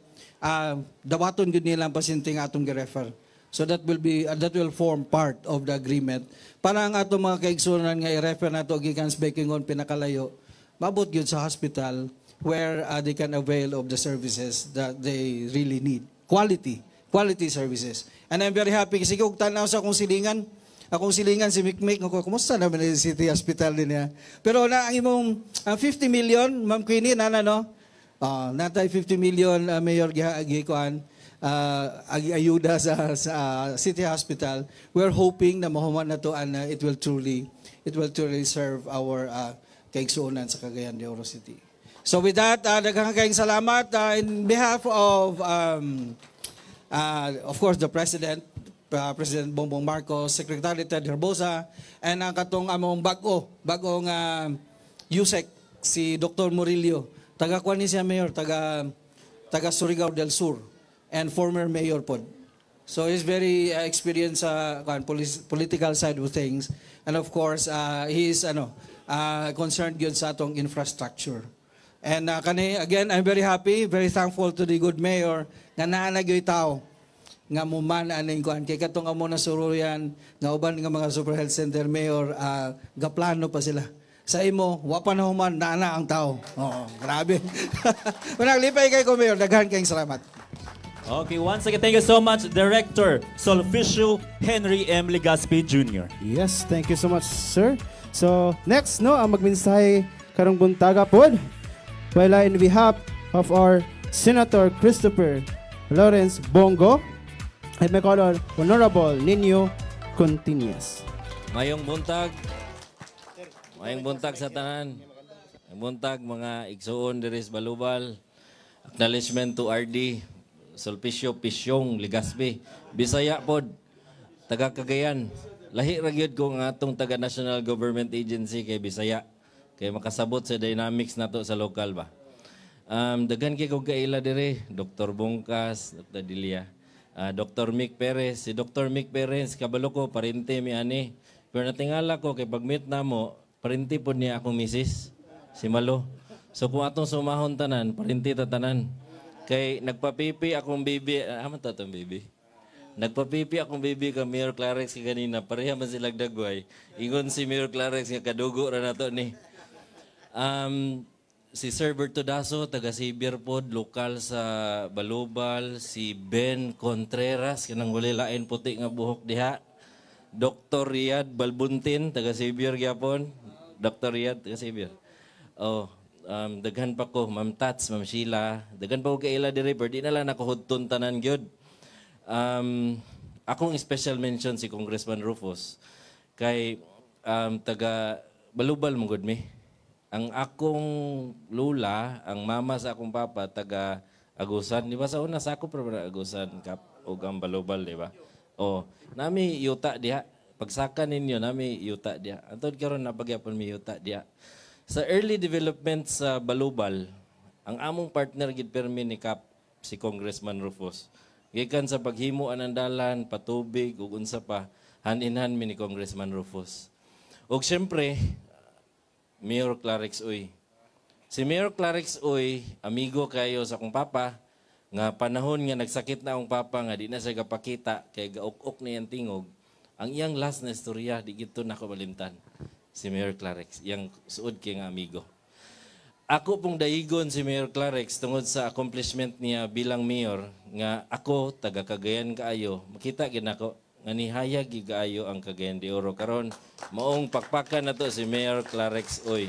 dawaton gud nila ang pasyente nga atong gi-refer. So that will form part of the agreement. Para ang atong mga kaigsunan nga i-refer nato gikan sa Baikingon pinakalayo, mabot gyud sa hospital where they can avail of the services that they really need. Quality services. And I'm very happy kasi kung tanaw sa akong silingan si Mikmik, kumusta naman yung City Hospital din niya. Pero na ang imong 50 million, Ma'am Queenie, no? Natay 50 million, Mayor Gikuan, ayuda sa City Hospital. We're hoping na mahuman na to and it will truly serve our kaigsuonan sa Cagayan de Oro City. So with that, daghang kayong salamat in behalf of course the President Bongbong Marcos, Secretary Ted Herbosa, and ang katong among bagong USEC, si Dr. Murillo. Taga-kuan ni siya Mayor, taga Surigao del Sur, and former mayor pod. So he's very experienced sa political side of things, and of course he's concerned yun sa atong infrastructure. And again, I'm very happy, very thankful to the good mayor nga naanagyoy tao nga muman aning kuan kay katong amo na suruyan nga uban nga mga super health center Mayor gaplano pa sila. Sa imo wa pa na human naana ang tao. Grabe. Unaglipay kay ko Mayor, daghan kayong salamat.
Okay, once again, thank you so much, Director Solficio Henry M. Legaspi Jr.
Yes, thank you so much, sir. So, next, no, ang magmensahe karong buntaga pod. Wala in behalf of our Senator Christopher Lawrence Bongo, at may color, Honorable Nino Continuous.
Mayong buntag. Mayong buntag sa tanan. Mayong buntag mga igsuon diri sa Balubal. Acknowledgement to RD Solficio Pisyong Legaspi. Bisaya pod. Taga Cagayan. Lahi ra gyud ko nga atong taga National Government Agency kay Bisaya. Kay makasabot sa dynamics nato sa local ba. Daghan kay kog kaila diri, Dr. Bungkas, Dr. Dilia, Dr. Mick Perez. Si Dr. Mick Perez kabalo ko parente mi ani. Pero natingala ko kay pag-meet namo, parente pod niya akong misis, si Malo. So kung atong sumahon tanan, parente ta tanan. Kay nagpapipi akong baby, to tong baby. Nagpapipi akong baby ka Mayor Clarex kanina, pareha man sila dagway. Ingon si Mayor Clarex nga kadugo ra nato ni. Si Sir Berto Daso, taga Sibir pod, lokal sa Balubal. Si Ben Contreras, kanang wali lain puti nga buhok diha. Dr. Riyad Balbuntin, taga Sibir gyapon. Dr. Riyad, taga Sibir. Daghan pa ko, Ma'am Tats, Ma'am Sheila. Daghan pa ko kaila diri, pero di na lang nakuhudton tanan gyud. Akong special mention si Congressman Rufus. Kay taga Balubal mong mi. Ang akong lula, ang mama sa akong papa, taga Agusan. Di ba sa una sa ako pero Agusan, Kap, o ang Balubal, di ba? O, nami yuta diha. Pagsaka ninyo, nami yuta diha. Antod karon napagyapon mi yuta diha. Sa early development sa Balubal, ang among partner gid permi ni Kap, si Congressman Rufus. Gikan sa paghimo anang dalan, patubig, ug unsa pa, hand-in-hand mi ni Congressman Rufus. Ug syempre, Mayor Clarex Uy. Si Mayor Clarex Uy, amigo kayo sa akong papa, nga panahon nga nagsakit na akong papa nga di na siya kapakita kay gauk-ok na yung tingog. Ang iyang last na istorya, di gito na ako malimtan. Si Mayor Clarex, iyang suod kay nga amigo. Ako pong daigon si Mayor Clarex tungod sa accomplishment niya bilang mayor nga ako, taga Cagayan kaayo, makita gid nako nga nihayag gigaayo ang Cagayan de Oro karon maong pakpakan na to si Mayor Clarex Uy.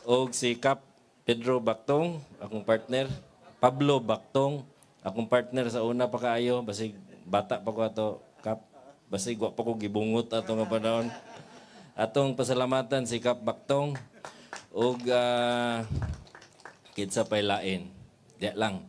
Og si Kap Pedro Bactong, akong partner, Pablo Bactong, akong partner sa una pa kaayo, basig bata pa ko ato, Kap, basig wa pa ko gibungot ato nga panahon. Atong pasalamatan si Kap Bactong og kitsa pay lain. Di lang.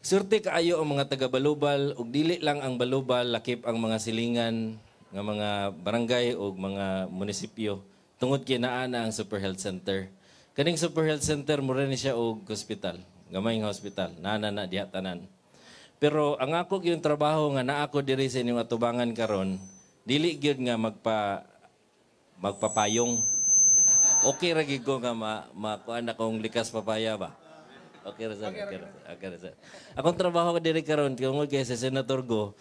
Surte kaayo ang mga taga Balubal ug dili lang ang Balubal lakip ang mga silingan nga mga barangay ug mga munisipyo tungod kay naa na ang Super Health Center. Kaning Super Health Center mo rin siya og hospital, gamay nga hospital, naa na diha tanan. Pero ang ako yung trabaho nga naa ko diri sa inyong atubangan karon, dili gyud nga magpapayong. Okay ra gyud ko nga makuan akong likas papaya ba. Okay ra sa. Akong trabaho ko diri karon tungod kay sa Senator Go,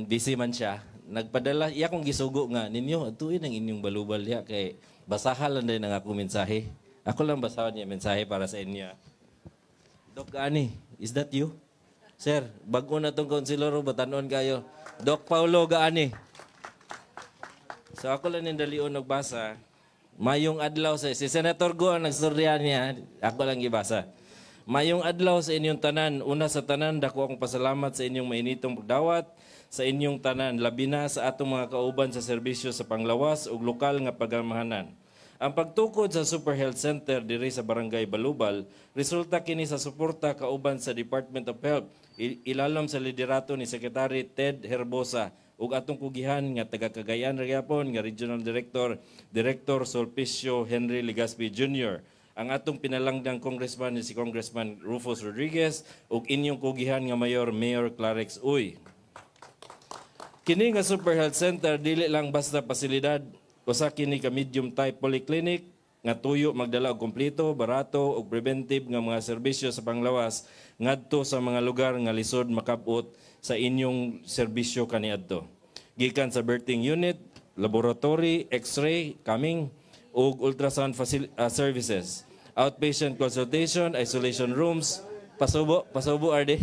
busy man siya. Nagpadala iya kong gisugo nga ninyo atuin ang inyong Balubal diha kay basahan lang din ang akong mensahe. Ako lang basahan niya mensahe para sa inyo. Doc Gaani, is that you? Sir, bago na tong konsilor batanon kayo. Doc Paulo Gaani. So ako lang nindalion nagbasa. Mayong adlaw sa si Senator Go ang nagstorya niya, ako lang gibasa. Mayong adlaw sa inyong tanan, una sa tanan dako akong pasalamat sa inyong mainitong pagdawat sa inyong tanan, labi na sa atong mga kauban sa serbisyo sa panglawas ug lokal nga pagamahanan. Ang pagtukod sa Super Health Center diri sa Barangay Balubal, resulta kini sa suporta kauban sa Department of Health, ilalam sa liderato ni Secretary Ted Herbosa ug atong kugihan nga taga Cagayan ra gyapon nga Regional Director Solficio Henry Legaspi Jr. Ang atong pinalangdang congressman ni si Congressman Rufus Rodriguez ug inyong kugihan nga Mayor Clarex Uy. Kini nga Super Health Center dili lang basta pasilidad, usa kini ka medium type polyclinic nga tuyo magdala og kompleto, barato ug preventive nga mga serbisyo sa panglawas ngadto sa mga lugar nga lisod makabot sa inyong serbisyo kaniadto. Gikan sa birthing unit, laboratory, x-ray, coming ug ultrasound services, outpatient consultation, isolation rooms, pasubo RD.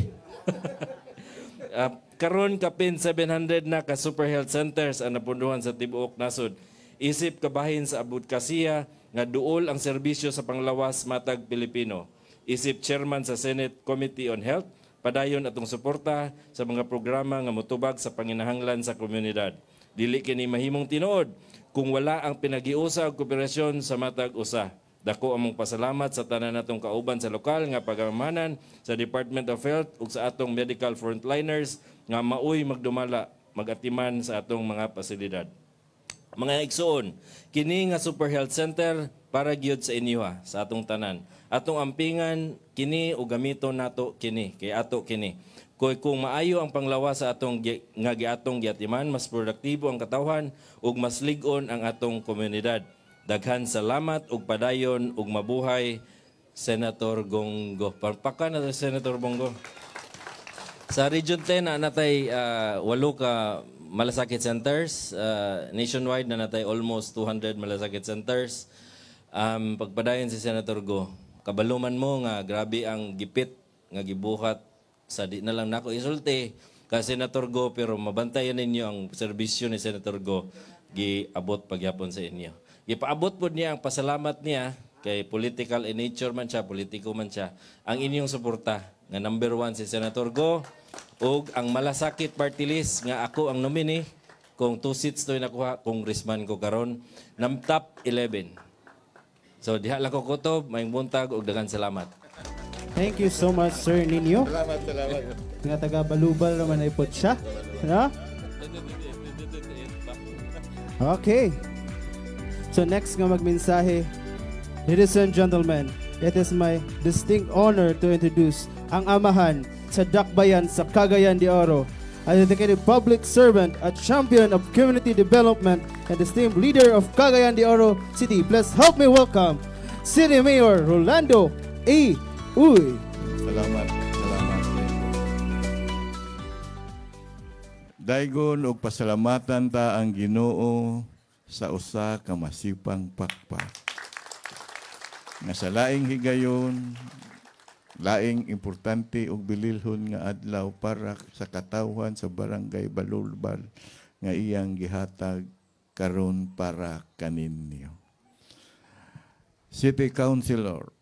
Karon kapin 700 na ka super health centers ang napunduhan sa tibuok nasod. Isip kabahin sa advokasya nga duol ang serbisyo sa panglawas matag Pilipino. Isip chairman sa Senate Committee on Health, padayon atong suporta sa mga programa nga motubag sa panginahanglan sa komunidad. Dili kini mahimong tinuod kung wala ang pinagiusa ug kooperasyon sa matag usa. Dako among pasalamat sa tanan natong kauban sa lokal nga pagamanan sa Department of Health ug sa atong medical frontliners nga maoy magdumala magatiman sa atong mga pasilidad. Mga igsoon, kini nga Super Health Center para gyud sa inyo sa atong tanan. Atong ampingan kini ug gamiton nato kini kay ato kini. Kung maayo ang panglawas sa atong nga giatong giatiman, mas produktibo ang katawhan ug mas lig-on ang atong komunidad. Daghan salamat ug padayon ug mabuhay Senator Gongo. Palpakan na Senator Bongo. Sa Region 10 na natay 8 ka malasakit centers. Nationwide na natay almost 200 malasakit centers. Pagpadayon si Senator Go, kabaluman mo nga grabe ang gipit nga gibuhat sa di na lang nako isulti ka Senator Go, pero mabantayan ninyo ang serbisyo ni Senator Go giabot pagyapon sa inyo. Gipaabot po niya ang pasalamat niya kay political in nature man siya, politiko man siya, ang inyong suporta nga number 1 si Senator Go ug ang malasakit party list nga ako ang nominee kung 2 seats to nakuha, congressman ko karon ng top 11. So diha lang ko kutob, maayong buntag ug daghang salamat.
Thank you so much, Sir Nino.
Salamat.
Nga taga Balubal naman ay po siya. No? Okay. So next nga magmensahe, ladies and gentlemen, it is my distinct honor to introduce ang amahan sa Dakbayan sa Cagayan de Oro, a dedicated public servant, a champion of community development, and esteemed leader of Cagayan de Oro City. Please help me welcome City Mayor Rolando A. Uy.
Salamat. Daygon og pasalamatan ta ang Ginoo sa usa ka masipang pakpak. Nga sa laing higayon, laing importante og bililhon nga adlaw para sa katawhan sa Barangay Balubal nga iyang gihatag karon para kaninyo. City Councilor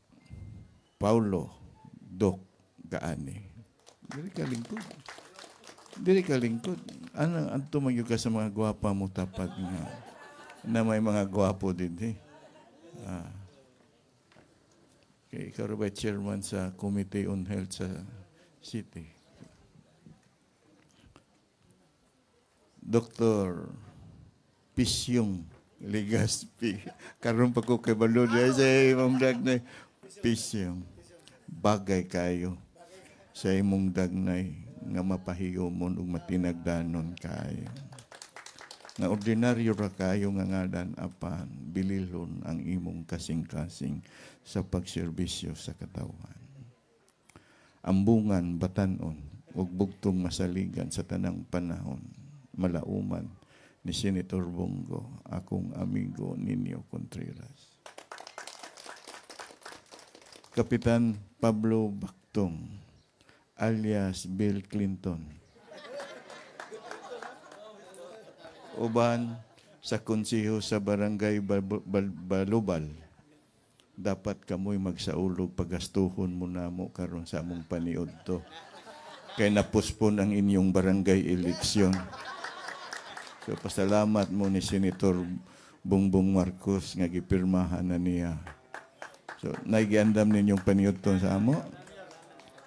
Paulo Doc Gaani. Dili ka lingkod. Ano ang tumagyo ka sa mga gwapa mo tapat nga na may mga gwapo din eh. Okay, ikaw ba chairman sa Committee on Health sa City? Dr. Pisyong Legaspi. Karoon pa ko kay Balod sa imong dagnay. Pisyong. Bagay kayo sa imong dagnay nga mapahiyomon ug matinagdanon kayo. Nga ordinaryo ra kayo nga ngadan apan bililhon ang imong kasing-kasing sa pagserbisyo sa katawhan. Ambungan, batanon, ug bugtong masaligan sa tanang panahon, malauman ni Senator Bongo, akong amigo Nino Contreras. Kapitan Pablo Bactong, alias Bill Clinton. Uban sa konseho sa Barangay Balubal, dapat kamoy magsaulog pagastuhon mo na mo karon sa among paniod to. Kay napuspon ang inyong barangay eleksyon. So pasalamat mo ni Senator Bongbong Marcos nga gipirmahan na niya. So naigiandam ninyong paniod to sa amo.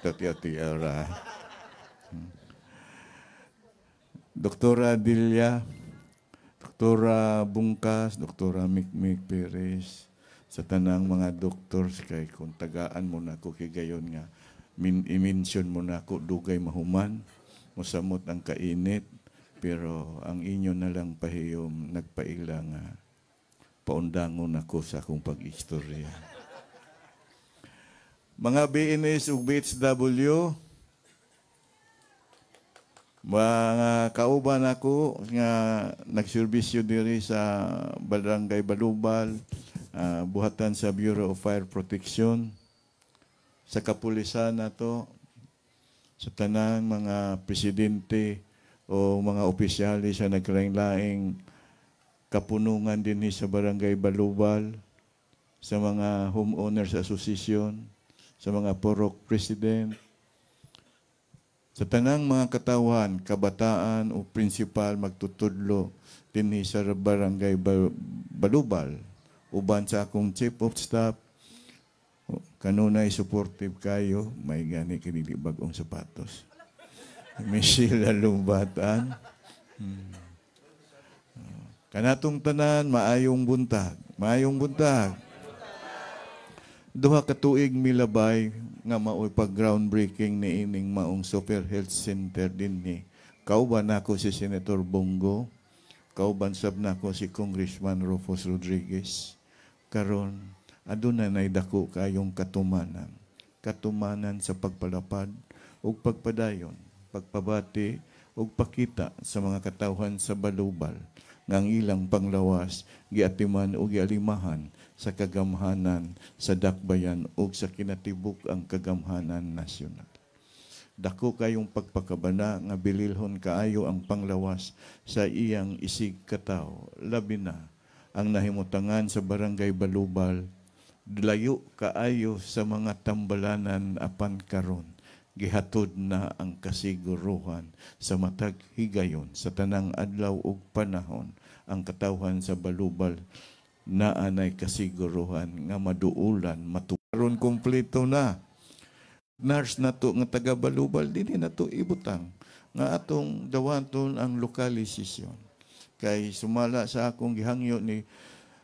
Tati-ati-ara. Doktora Dilia, Doktora Bungkas, Doktora Mikmik Perez, sa tanang mga doctors kay kung tagaan mo na ko kay gayon nga i-mention mo na ko dugay mahuman, musamot ang kainit, pero ang inyo na lang pahiyom nagpaila nga paundangon ako sa akong pag-istorya. Mga BNS ug BHW, mga kauban ako nga nagserbisyo diri sa Barangay Balubal, buhatan sa Bureau of Fire Protection, sa kapulisan nato, sa tanang mga presidente o mga opisyali sa naglaing-laing kapunungan din sa Barangay Balubal, sa mga homeowners association, sa mga purok president, sa tanang mga katawan, kabataan o prinsipal magtutudlo din sa Barangay Balubal, uban sa akong chief of staff, kanunay supportive kayo, may gani kinili bagong sapatos. Michelle Lumbatan. Kanatong tanan, maayong buntag. Maayong buntag. Duha ka tuig milabay nga maoy pag groundbreaking ni ining maong Super Health Center din ni. Kauban nako si Senator Bongo, kauban sab nako si Congressman Rufus Rodriguez. Karon aduna nay dako kayong katumanan. Katumanan sa pagpalapad ug pagpadayon, pagpabati ug pakita sa mga katawhan sa Balubal ngang ilang panglawas giatiman ug gialimahan sa kagamhanan sa dakbayan ug sa kinatibuk ang kagamhanan nasyonal. Dako kayong pagpakabana nga bililhon kaayo ang panglawas sa iyang isig kataw, labi na ang nahimutangan sa Barangay Balubal, layo kaayo sa mga tambalanan apan karon. Gihatod na ang kasiguruhan sa matag higayon sa tanang adlaw ug panahon ang katawhan sa Balubal na anay kasiguruhan nga maduulan matukaron kompleto na. Nurse na to nga taga Balubal dinhi na to ibutang nga atong dawaton ang lokalisasyon. Kay sumala sa akong gihangyo ni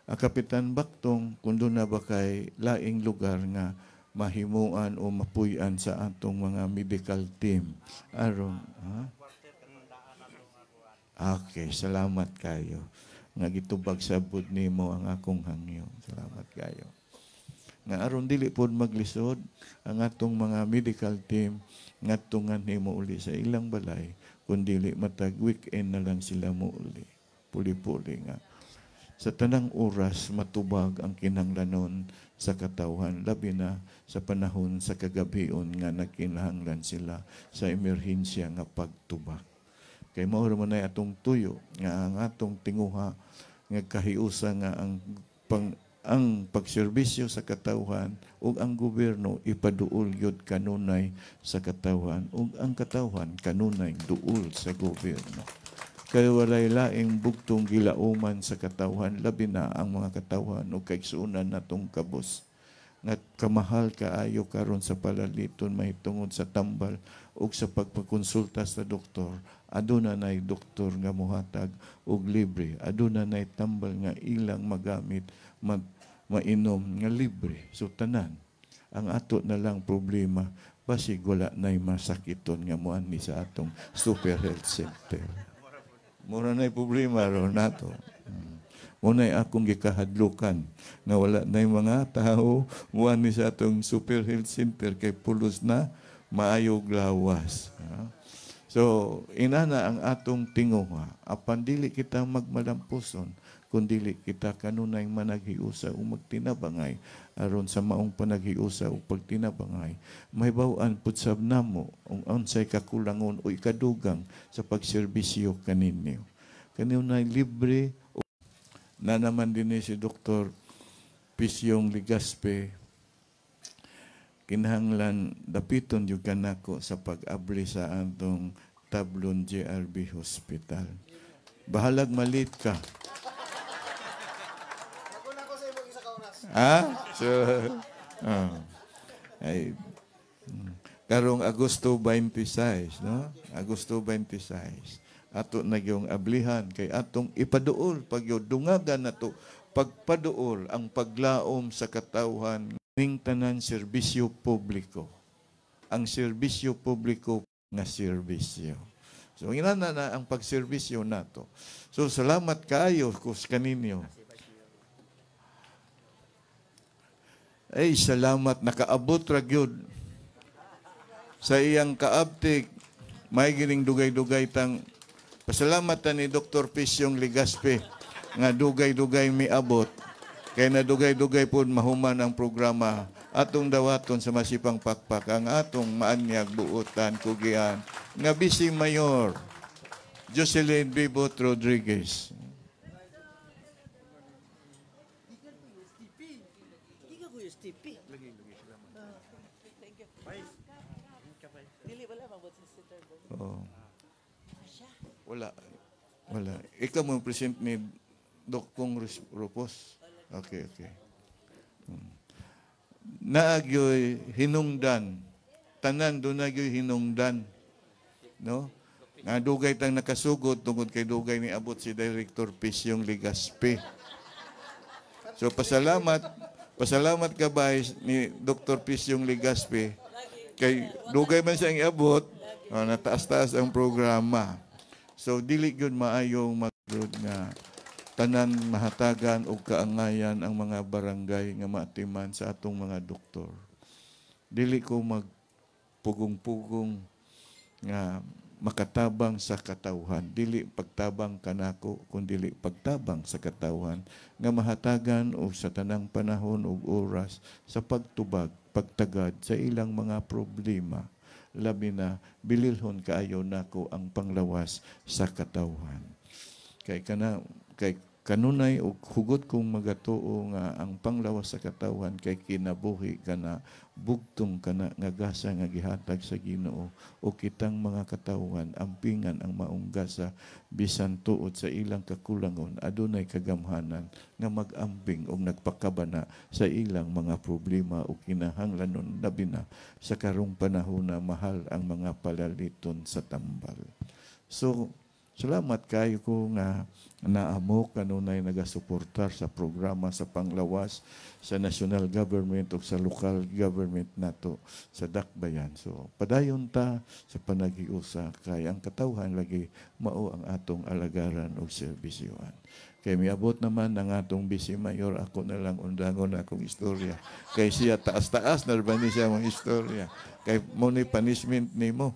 Kapitan Baktong kundo na ba kay laing lugar nga mahimuan o mapuy-an sa atong mga medical team. Aron, ha? Okay, salamat kayo. Nga gitubag sabod nimo ang akong hangyo. Salamat kayo. Nga aron dili pod maglisod ang atong mga medical team nga tungan nimo uli sa ilang balay kun dili matag weekend na lang sila mo uli. Puli-puli nga. Sa tanang oras matubag ang kinahanglanon sa katawhan, labi na sa panahon sa kagabion nga nagkinahanglan sila sa emerhensya nga pagtubag. Kay mao man ay atong tuyo nga ang atong tinguha nga kahiusa nga ang pagserbisyo sa katawhan ug ang gobyerno ipaduol gyud kanunay sa katawhan ug ang katawhan kanunay duol sa gobyerno. Kaya walay laing bugtong gilauman sa katawhan, labi na ang mga katawhan o kaigsuunan natong kabus. Nga kamahal kaayo karon sa palaliton mahitungod sa tambal o sa pagpakonsulta sa doktor. Aduna nay doktor nga muhatag og libre. Aduna nay tambal nga ilang magamit, mainom nga libre. So tanan, ang ato na lang problema, basig wala nay masakiton nga muani sa atong Super Health Center. Mura na'y problema ron nato. Muna'y akong gikahadlukan na wala na'y mga tao muani sa atong Super Health Center kay pulos na maayog lawas. So, inana ang atong tinguha. Apan dili kita magmalampuson, kundili kita kanunay managhiusa o magtinabangay aron sa maong panaghiusa o pagtinabangay. May bawaan pud sab namo ang unsay kakulangon o ikadugang sa pagserbisyo kaninyo. Kanunay libre na naman din si Dr. Pisyong Ligaspe kinahanglan dapiton yung kanako sa pag-abli sa atong Tablon JRB Hospital. Bahalag malit ka. So, ay, karong Agosto 26, no? Agosto 26. Ato na yung ablihan kay atong ipaduol pag dungagan nato pagpaduol ang paglaom sa katawhan ning tanan serbisyo publiko. Ang serbisyo publiko nga serbisyo. So inana na ang pagserbisyo nato. So salamat kaayo kus kaninyo. Ay salamat nakaabot ra gyud sa iyang kaabtik may gining dugay-dugay tang pasalamatan ni Dr. Pisyong Ligaspe nga dugay-dugay miabot Kaya nadugay-dugay po mahuman ang programa. Atong dawaton sa masipang pakpak ang atong maanyag buutan, kugian. Nga Bising Mayor, Jocelyn Bibot Rodriguez. Oh. Wala. Ikaw mo present ni Dr. Rupos. Okay. Naagyoy hinungdan. Tanan do nagyoy hinungdan. No? Nga dugay tang nakasugod tungod kay dugay ni abot si Director Pisyong Ligaspi. So pasalamat ka ba ni Dr. Pisyong Ligaspi kay dugay man siyang iabot, nataas-taas ang programa. So dili gyud maayong magrod nga tanan mahatagan og kaangayan ang mga barangay nga maatiman sa atong mga doktor. Dili ko magpugong-pugong nga makatabang sa katawhan. Dili pagtabang kanako, kundi pagtabang sa katawhan nga mahatagan o sa tanang panahon o oras sa pagtubag, pagtagad sa ilang mga problema. Labi na bililhon kaayo nako ang panglawas sa katawhan. Kay kanunay og hugot kong magatuo nga ang panglawas sa katawhan kay kinabuhi kana bugtong kana nga gasa nga gihatag sa Ginoo o kitang mga katawhan ampingan ang maong gasa bisan tuod sa ilang kakulangon adunay kagamhanan nga mag-ambing og nagpakabana sa ilang mga problema o kinahanglanon labi na sa karong panahon na mahal ang mga palaliton sa tambal. So salamat kayo ko nga naamo kanunay nagasuportar sa programa sa panglawas sa national government o sa local government nato sa Dakbayan. So padayon ta sa panagiusa kay ang katawhan lagi mao ang atong alagaran o serbisyohan. Kay miabot naman ng atong Vice Mayor, ako na lang undangon akong istorya. Kay siya taas-taas na ba niya ang istorya. Kay mo ni punishment nimo.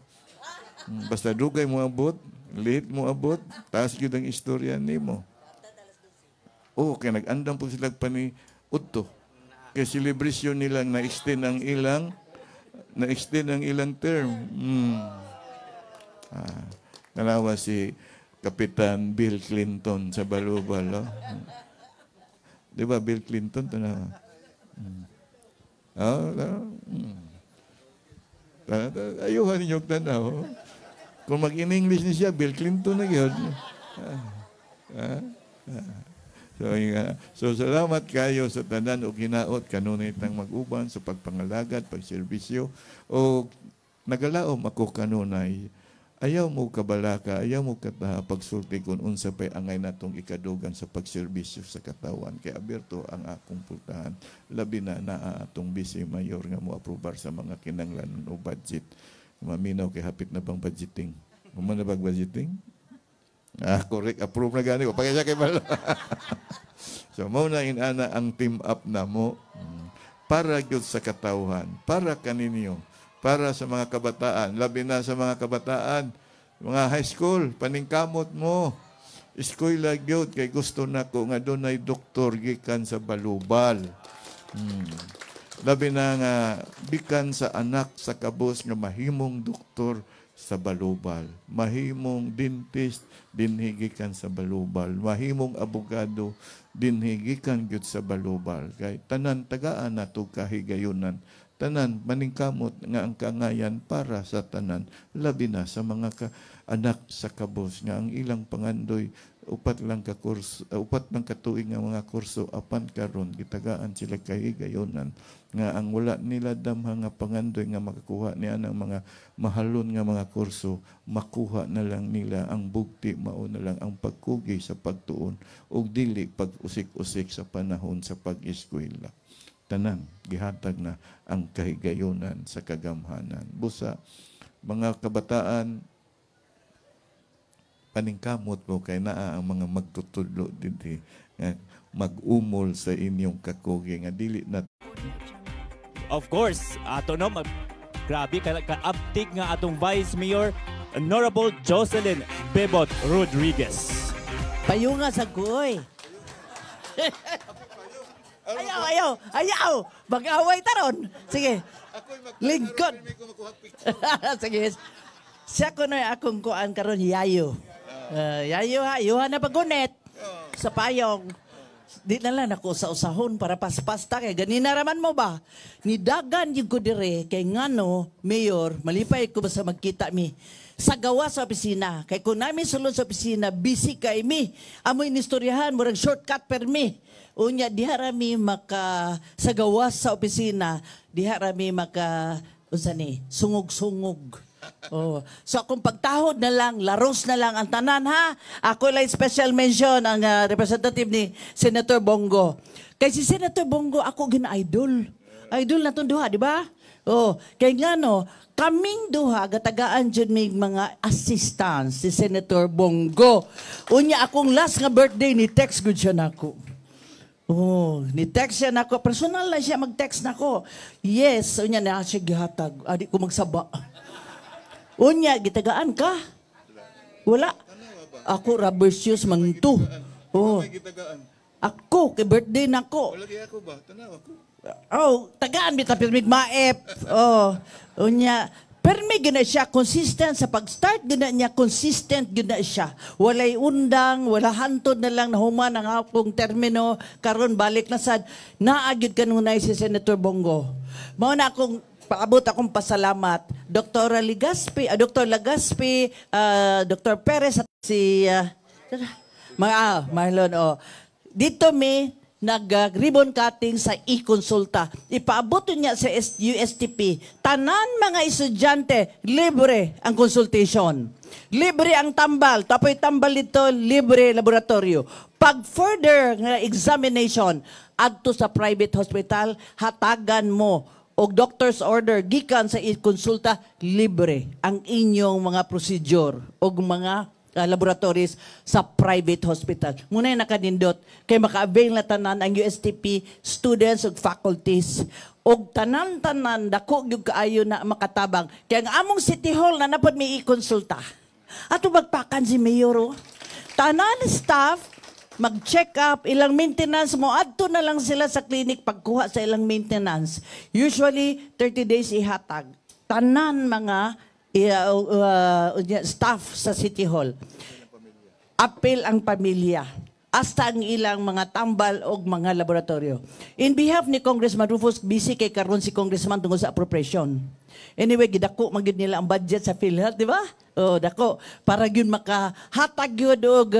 Basta dugay mo abot, late mo abot, taas yun ang istorya ni mo. Kaya nag-andam po sila pa ni Utto. Kaya celebration nilang na-extend ang ilang term. Nalawa si Kapitan Bill Clinton sa Balubal. Oh. Di ba Bill Clinton? Ayuhan ninyo tanaw. Kung mag-in-English niya siya, Bill Clinton na yun. So, salamat kayo sa tanan o ginaot kanunay tang mag-uban sa pagpangalagad, pagserbisyo. O nagalaom ako kanunay, ayaw mo kabalaka, ayaw mo pagsulti kung unsa pa'y angay natong ikadugan sa pagserbisyo sa katawan. Kaya aberto ang akong pultahan. Labi na atong Vice Mayor nga mo aprobar sa mga kinanglanon o budget. Maminaw kay hapit na bang budgeting. Human na bang budgeting? Correct. Approve na gani ko. Pagkaya kay Malo. So, mauna inana ang team up na mo para gyud sa katawhan, para kaninyo, para sa mga kabataan, labi na sa mga kabataan, mga high school, paningkamot mo. Eskwela gyud kay gusto nako nga dunay doktor gikan sa Balubal. Labi na nga bikan sa anak sa kabos nga mahimong doktor sa Balubal, mahimong dentist dinhigikan sa Balubal, mahimong abogado dinhigikan gyud sa Balubal. Kay tanan tagaan nato kahigayunan, tanan maningkamot nga ang kangayan para sa tanan, labi na sa mga anak sa kabos nga ang ilang pangandoy upat lang katuig nga mga kurso apan karon gitagaan sila kahigayonan nga ang wala nila damha nga pangandoy nga makakuha niya ng mga mahalon nga mga kurso, makuha na lang nila ang bugti, mao na lang ang pagkugi sa pagtuon ug dili pag-usik-usik sa panahon sa pag-eskwela. Tanan gihatag na ang kahigayonan sa kagamhanan. Busa mga kabataan, paningkamot mo kay naa ang mga magtutudlo dinhi mag-umol sa inyong kakugi nga dili na.
Of course, ato no grabe ka-uptig nga atong Vice Mayor Honorable Jocelyn Bibot Rodriguez.
Payunga sa goy. Ayaw! Mag-away taron. Sige. Lingkod. Sige. Siya ko na akong kuan karon yayo. Yayo ha, yuha na pagunit sa payong. Di na lang ako sa usahon para paspasta kay ganina raman mo ba? Nidagan yung ko dire kay ngano, Mayor, malipay ko ba sa magkita mi sa gawa sa opisina. Kay kung namin sulod sa opisina, busy kay mi. Amoy nistoryahan, murag shortcut per mi. Unya, diha rami maka sa gawa sa opisina, diha rami maka, sungog-sungog. Oh. So kung pagtahod na lang, laros na lang ang tanan ha. Ako lang special mention ang representative ni Senator Bongo. Kay si Senator Bongo ako gina-idol. Idol na tong duha, di ba? Oh, kay ngano, kaming duha gatagaan jud may mga assistants si Senator Bongo. Unya akong last nga birthday ni text gud siya nako. Oh, ni text siya nako. Personal na siya mag-text nako. Yes, unya na siya gihatag. Adi ko magsaba. Unya, gitagaan ka? Wala. Ako, rubber shoes, mangto. Oh. Ako, kay birthday na ko.
Wala kaya ako ba? Tanaw ako.
Oh, tagaan, bita pirmig maep. Oh, unya. Permi gina siya, consistent sa pag-start, gina niya, consistent gina siya. Walay undang, wala hantod na lang na human ang hapong termino, karon balik na sad. Naagid kanunay si Senator Bongo. Mao na akong paabot akong pasalamat. Dr. Legaspi, Dr. Legaspi, Dr. Perez at si Marlon. Oh. Dito may nag-ribbon cutting sa e-consulta. Ipaabot niya sa USTP. Tanan mga estudyante, libre ang consultation. Libre ang tambal. Tapoy tambal dito, libre laboratorio. Pag further examination, adto sa private hospital, hatagan mo o doctor's order, gikan sa konsulta, libre ang inyong mga procedure o mga laboratories sa private hospital. Muna yung nakanindot, kay maka-avail na tanan ang USTP students o faculties o tanan-tanan, dako yung kaayo na makatabang. Kaya ang among City Hall na napod may i-konsulta. Ato magpakan si Mayor, tanan staff, mag-check up, ilang maintenance mo, adto na lang sila sa clinic pagkuha sa ilang maintenance. Usually, 30 days ihatag. Tanan mga staff sa City Hall. Appeal ang pamilya. Hasta ang ilang mga tambal o mga laboratorio. In behalf ni Congressman Rufus, busy kay karon si Congressman tungkol sa appropriation. Anyway, gidako magid nila ang budget sa PhilHealth, di ba? Oh, dako para gyud makahatag gyud og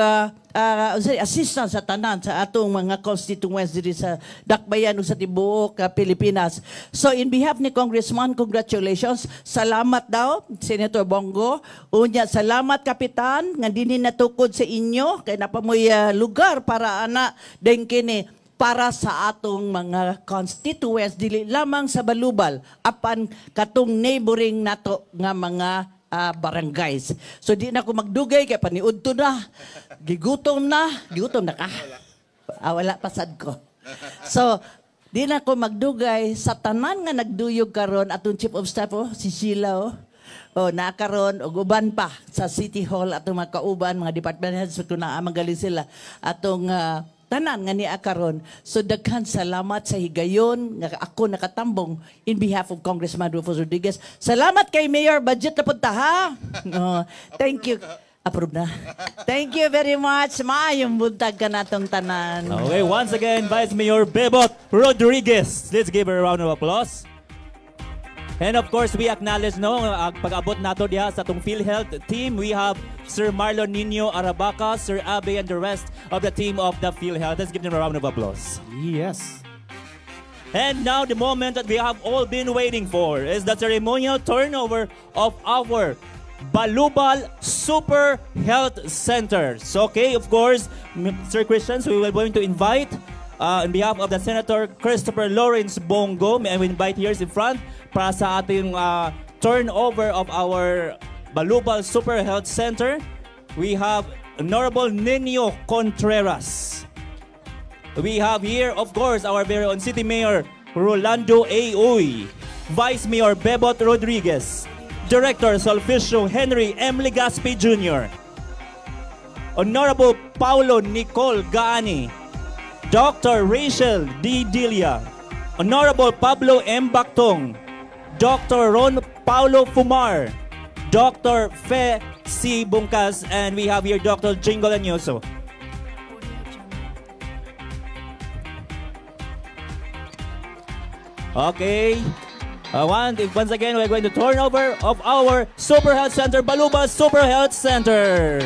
assistance sa tanan sa atong mga constituents diri sa dakbayan ug sa tibuok Pilipinas. So in behalf ni Congressman, congratulations. Salamat daw Senator Bongo. Unya salamat kapitan nga dinhi natukod sa inyo kay napamoy lugar para ana den kini para sa atong mga constituents dili lamang sa Balubal apan katong neighboring nato nga mga barangays. So di na ako magdugay kay paniudto na. Gigutom na ka. Wala pasad ko. So di na ako magdugay sa tanan nga nagduyog karon atong Chief of Staff si Sheila nakaron og uban pa sa City Hall atong mga kauban mga department heads kung magaling sila atong tanan nga ni akaron. So daghan salamat sa higayon nga ako nakatambong in behalf of Congressman Rufus Rodriguez. Salamat kay Mayor, budget na punta ha. Thank you. Approve na. Thank you very much. Maayong buntag ka natong tanan.
Okay, once again, Vice Mayor Bebot Rodriguez. Let's give her a round of applause. And of course, we acknowledge pag-abot nato diha sa atong PhilHealth team. We have Sir Marlon Nino Arabaca, Sir Abe, and the rest of the team of the PhilHealth. Let's give them a round of applause.
Yes.
And now the moment that we have all been waiting for is the ceremonial turnover of our Balubal Super Health Center. So, okay, of course, Sir Christian, so we will going to invite on behalf of the Senator Christopher Lawrence Bongo, may I invite here in front para sa ating turnover of our Balubal Super Health Center. We have Honorable Nino Contreras. We have here, of course, our very own City Mayor Rolando A. Uy, Vice Mayor Bebot Rodriguez, Director Sulficio Henry M. Legaspi Jr., Honorable Paulo Nicole Gaani, Dr. Rachel D. Dilia, Honorable Pablo M. Bactong, Dr. Ron Paulo Fumar, Dr. Fe C. Bungkas, and we have here Dr. Jingo Lanyoso. Okay. Once again, we're going to turn over of our Super Health Center, Balubas Super Health Center.